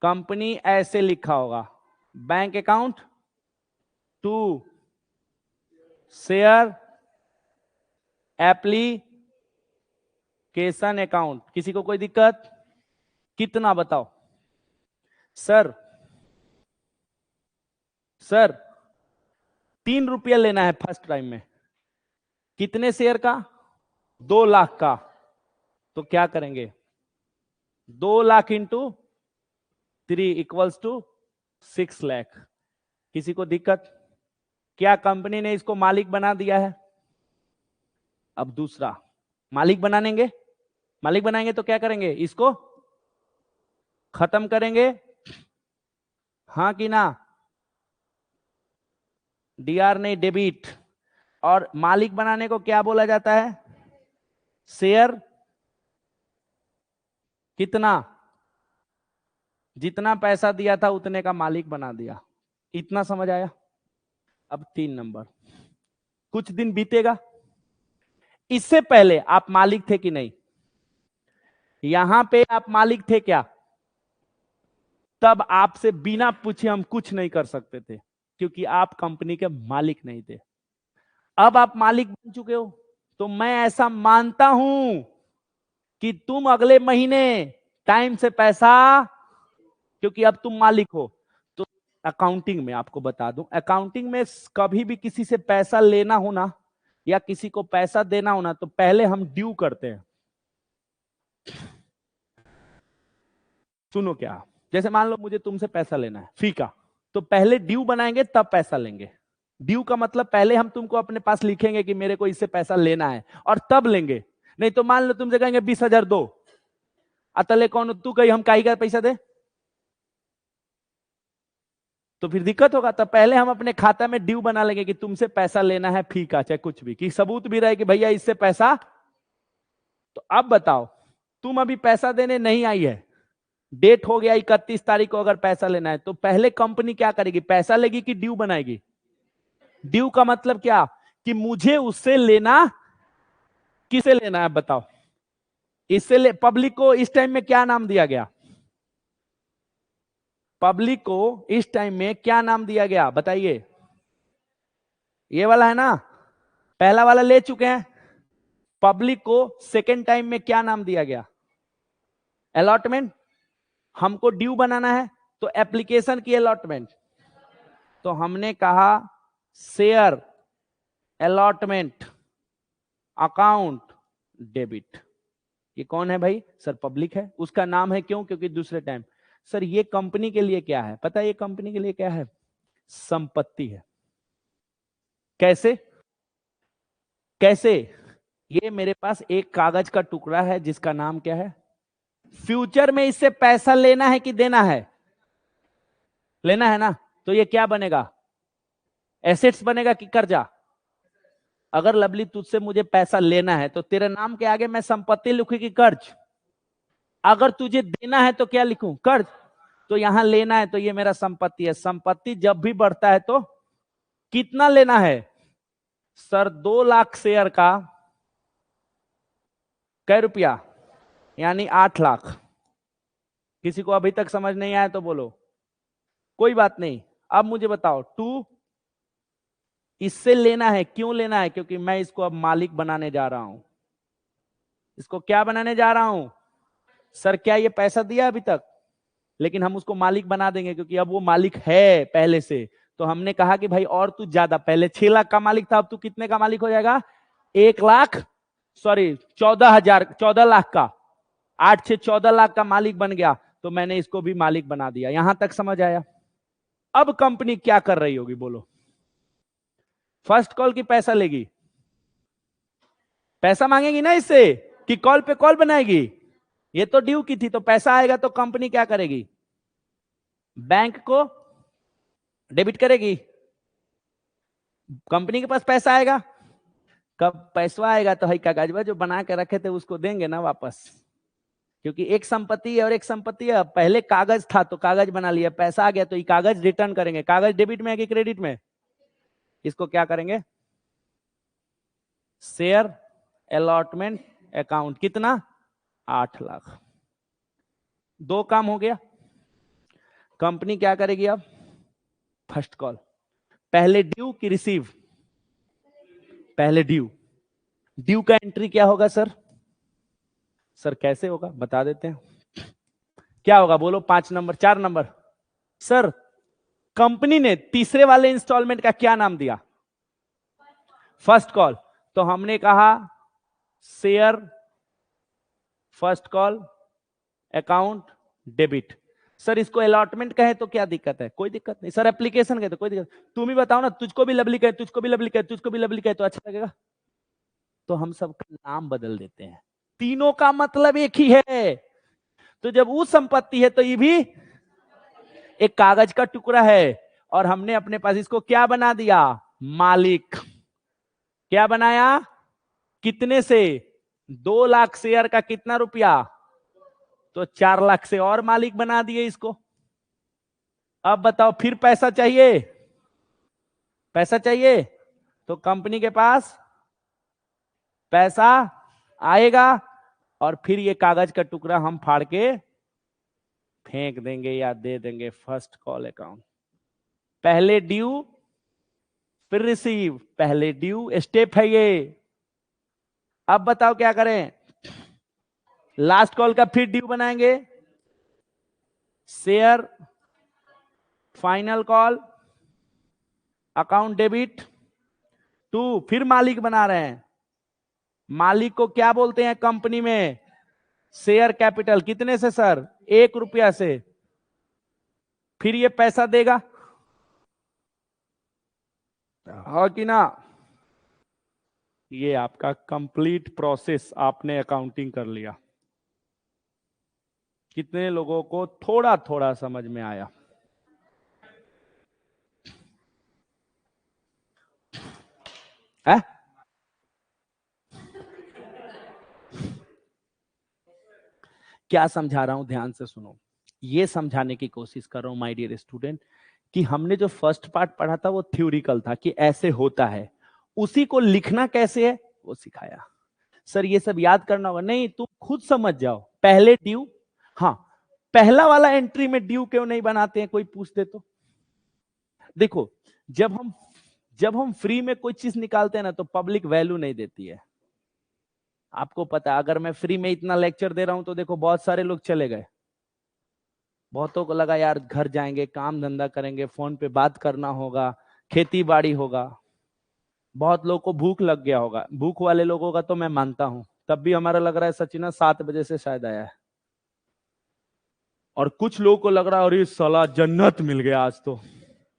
कंपनी ऐसे लिखा होगा, bank account to share application account. किसी को कोई दिक्कत, कितना बताओ सर, सर 3 रुपया लेना है फर्स्ट टाइम में, कितने शेयर का, 2 लाख का, तो क्या करेंगे, 2 lakh into 3 equals to 6 lakh. किसी को दिक्कत, क्या कंपनी ने इसको मालिक बना दिया है। अब दूसरा, मालिक बनाएंगे, मालिक बनाएंगे तो क्या करेंगे, इसको खत्म करेंगे, हाँ कि ना, डीआर नहीं डेबिट। और मालिक बनाने को क्या बोला जाता है, शेयर कितना, जितना पैसा दिया था उतने का मालिक बना दिया। इतना समझ आया। अब 3 नंबर, कुछ दिन बीतेगा, इससे पहले आप मालिक थे कि नहीं, यहां पे आप मालिक थे क्या, तब आपसे बिना पूछे हम कुछ नहीं कर सकते थे, क्योंकि आप कंपनी के मालिक नहीं थे। अब आप मालिक बन चुके हो, तो मैं ऐसा मानता हूं कि तुम अगले महीने टाइम से पैसा, क्योंकि अब तुम मालिक हो। तो अकाउंटिंग में आपको बता दूं, अकाउंटिंग में कभी भी किसी से पैसा लेना हो ना, या किसी को पैसा देना हो ना, तो पहले हम ड्यू करते हैं। सुनो क्या, जैसे मान लो मुझे तुमसे पैसा लेना है फी का, तो पहले ड्यू बनाएंगे तब पैसा लेंगे। ड्यू का मतलब पहले हम तुमको अपने पास लिखेंगे कि मेरे को इससे पैसा लेना है, और तब लेंगे। नहीं तो मान लो तुमसे कहेंगे 20,000 दो, अतले कौन तू, कही हम काई का पैसा दे, तो फिर दिक्कत होगा। तब पहले हम अपने खाता में ड्यू बना लेंगे कि तुमसे पैसा लेना है फी का, चाहे कुछ भी, कि सबूत भी रहे कि भैया इससे पैसा। तो अब बताओ, तुम अभी पैसा देने नहीं आई है, डेट हो गया 31 तारीख को, अगर पैसा लेना है तो पहले कंपनी क्या करेगी, पैसा लेगी कि ड्यू बनाएगी। ड्यू का मतलब क्या, कि मुझे उससे लेना, किसे लेना है बताओ, इससे ले, पब्लिक को इस टाइम में क्या नाम दिया गया, पब्लिक को इस टाइम में क्या नाम दिया गया बताइए, ये वाला है ना, पहला वाला ले चुके हैं। पब्लिक को सेकेंड टाइम में क्या नाम दिया गया, अलॉटमेंट। हमको ड्यू बनाना है तो एप्लीकेशन की अलॉटमेंट, तो हमने कहा शेयर अलॉटमेंट अकाउंट डेबिट। ये कौन है भाई? सर पब्लिक है। उसका नाम है क्यों? क्योंकि दूसरे टाइम। सर ये कंपनी के लिए क्या है पता है? ये कंपनी के लिए क्या है? संपत्ति है। कैसे? कैसे? ये मेरे पास एक कागज का टुकड़ा है जिसका नाम क्या है? फ्यूचर में इससे पैसा लेना है कि देना है? लेना है ना। तो ये क्या बनेगा? एसेट्स बनेगा कि कर्जा? अगर लवली तुझसे मुझे पैसा लेना है तो तेरे नाम के आगे मैं संपत्ति लिखूं कि कर्ज? अगर तुझे देना है तो क्या लिखूं? कर्ज। तो यहां लेना है तो ये मेरा संपत्ति है। संपत्ति जब भी बढ़ता है तो कितना लेना है? सर 2 लाख शेयर का कै रुपया? यानी 8 लाख। किसी को अभी तक समझ नहीं आया तो बोलो। कोई बात नहीं। अब मुझे बताओ, टू इससे लेना है। क्यों लेना है? क्योंकि मैं इसको अब मालिक बनाने जा रहा हूं। इसको क्या बनाने जा रहा हूं? सर क्या ये पैसा दिया अभी तक? लेकिन हम उसको मालिक बना देंगे क्योंकि अब वो मालिक है पहले से। तो हमने कहा कि भाई और तू ज्यादा, पहले 6 लाख का मालिक था, अब तू कितने का मालिक हो जाएगा? 1 लाख, सॉरी 14,000, 14 लाख का। 8 से 14 लाख का मालिक बन गया। तो मैंने इसको भी मालिक बना दिया। यहां तक समझ आया? अब कंपनी क्या कर रही होगी बोलो? फर्स्ट कॉल की पैसा लेगी? पैसा मांगेगी ना इससे, कि कॉल पे कॉल बनाएगी? ये तो ड्यू की थी, तो पैसा आएगा तो कंपनी क्या करेगी? बैंक को डेबिट करेगी। कंपनी के पास पैसा आएगा। कब पैसा आएगा? तो हई कागजवा जो बना के रखे थे उसको देंगे ना वापस। क्योंकि एक संपत्ति है और एक संपत्ति है। पहले कागज था तो कागज बना लिया, पैसा आ गया तो ये कागज रिटर्न करेंगे। कागज डेबिट में है कि क्रेडिट में? इसको क्या करेंगे? Share allotment account. कितना? 8 लाख। 2 काम हो गया। कंपनी क्या करेगी अब? First call. पहले ड्यू की रिसीव? पहले ड्यू। ड्यू का एंट्री क्या होगा सर? सर कैसे होगा बता देते हैं। क्या होगा बोलो? 5 नंबर, 4 नंबर। सर कंपनी ने तीसरे वाले इंस्टॉलमेंट का क्या नाम दिया? First call. तो हमने कहा share first call account debit. Sir इसको अलॉटमेंट कहे तो क्या दिक्कत है? कोई दिक्कत नहीं। सर एप्लीकेशन कहे तो कोई दिक्कत। तुम ही बताओ ना, तुझको भी लवली कहे, तुझको भी लवली कहे, तुझको भी लवली कहे तो अच्छा लगेगा? तो हम सबका नाम बदल देते हैं। तीनों का मतलब एक ही है। तो जब वो संपत्ति है तो ये भी एक कागज का टुकड़ा है। और हमने अपने पास इसको क्या बना दिया? मालिक। क्या बनाया? कितने से? 2 लाख शेयर का कितना रुपया? तो 4 लाख से और मालिक बना दिए इसको। अब बताओ फिर पैसा चाहिए? पैसा चाहिए तो कंपनी के पास पैसा आएगा और फिर ये कागज का टुकड़ा हम फाड़ के फेंक देंगे या दे देंगे फर्स्ट कॉल अकाउंट। पहले ड्यू फिर रिसीव। पहले ड्यू स्टेप है ये। अब बताओ क्या करें? लास्ट कॉल का फिर ड्यू बनाएंगे। Share final call account debit to. फिर मालिक बना रहे हैं। मालिक को क्या बोलते हैं कंपनी में? Share capital. कितने से सर? 1 रुपया से। फिर ये पैसा देगा, हाँ कि ना? ये आपका कंप्लीट प्रोसेस आपने अकाउंटिंग कर लिया। कितने लोगों को थोड़ा थोड़ा समझ में आया? है? क्या समझा रहा हूं ध्यान से सुनो। ये समझाने की कोशिश कर रहा हूं माय डियर स्टूडेंट कि हमने जो फर्स्ट पार्ट पढ़ा था वो थ्योरिकल था कि ऐसे होता है, उसी को लिखना कैसे है वो सिखाया। सर ये सब याद करना होगा? नहीं, तुम खुद समझ जाओ। पहले ड्यू। हाँ, पहला वाला एंट्री में ड्यू क्यों नहीं बनाते हैं? कोई पूछ दे तो। देखो, जब हम फ्री में कोई चीज निकालते हैं ना तो पब्लिक वैल्यू नहीं देती है। आपको पता है, अगर मैं फ्री में इतना लेक्चर दे रहा हूं तो देखो बहुत सारे लोग चले गए। बहुतों को लगा यार घर जाएंगे, काम धंधा करेंगे, फोन पे बात करना होगा, खेती बाड़ी होगा। बहुत लोगों को भूख लग गया होगा। भूख वाले लोगों का तो मैं मानता हूं, तब भी हमारा लग रहा है सचिना 7 बजे से शायद आया है, और कुछ लोगों को लग रहा है अरे साला जन्नत मिल गया आज तो,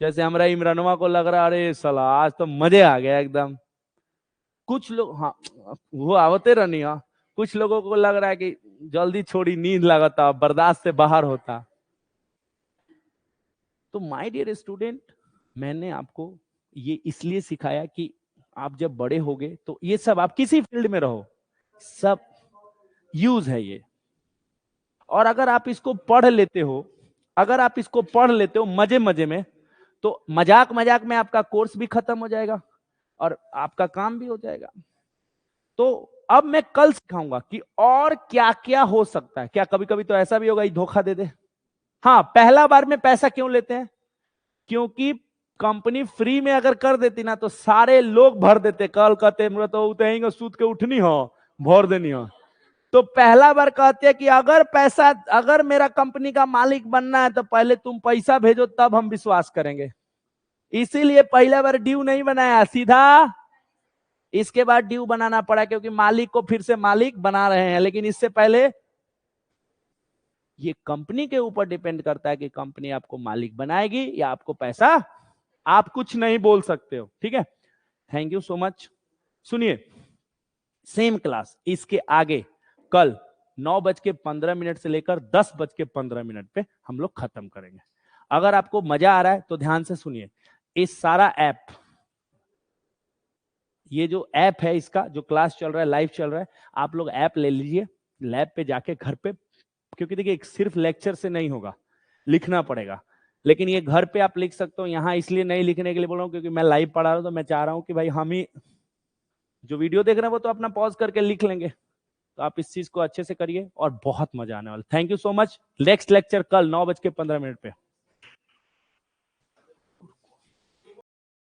जैसे हमारा इमरानवा को लग रहा है अरे साला आज तो मजे आ गया एकदम। कुछ लोग, हाँ वो आवते रहनी, हाँ कुछ लोगों को लग रहा है कि जल्दी छोड़ी, नींद लगाता, बर्दाश्त से बाहर होता। तो माय डियर स्टूडेंट, मैंने आपको ये इसलिए सिखाया कि आप जब बड़े होगे तो ये सब, आप किसी फील्ड में रहो, सब यूज है ये। और अगर आप इसको पढ़ लेते हो, अगर आप इसको पढ़ लेते हो मजे मजे में, तो मजाक मजाक में आपका कोर्स भी खत्म हो जाएगा और आपका काम भी हो जाएगा। तो अब मैं कल सिखाऊंगा कि और क्या क्या हो सकता है। क्या कभी कभी तो ऐसा भी होगा ये धोखा दे दे? हाँ, पहला बार में पैसा क्यों लेते हैं? क्योंकि कंपनी फ्री में अगर कर देती ना तो सारे लोग भर देते, कल कहते तो उतरेंगे सूद के उठनी हो, भर देनी हो। तो पहला बार कहते हैं कि अगर पैसा, अगर मेरा कंपनी का मालिक बनना है तो पहले तुम पैसा भेजो तब हम विश्वास करेंगे। इसीलिए पहला बार ड्यू नहीं बनाया, सीधा इसके बाद ड्यू बनाना पड़ा, क्योंकि मालिक को फिर से मालिक बना रहे हैं। लेकिन इससे पहले ये कंपनी के ऊपर डिपेंड करता है कि कंपनी आपको मालिक बनाएगी या आपको पैसा, आप कुछ नहीं बोल सकते हो। ठीक है, थैंक यू सो मच। सुनिए, सेम क्लास इसके आगे कल 9:15 से लेकर 10:15 पे हम लोग खत्म करेंगे। अगर आपको मजा आ रहा है तो ध्यान से सुनिए। इस सारा ऐप, ये जो ऐप है, इसका जो क्लास चल रहा है, लाइव चल रहा है, आप लोग ऐप ले लीजिए, लैब पे जाके घर पे, क्योंकि देखिए सिर्फ लेक्चर से नहीं होगा, लिखना पड़ेगा। लेकिन ये घर पे आप लिख सकते हो। यहाँ इसलिए नहीं लिखने के लिए बोल रहा हूँ क्योंकि मैं लाइव पढ़ा रहा हूँ, तो मैं चाह रहा हूँ कि भाई हम ही जो वीडियो देख रहे हैं वो तो अपना पॉज करके लिख लेंगे। तो आप इस चीज को अच्छे से करिए और बहुत मजा आने वाला। Thank you so much. Next lecture कल 9:15 पे।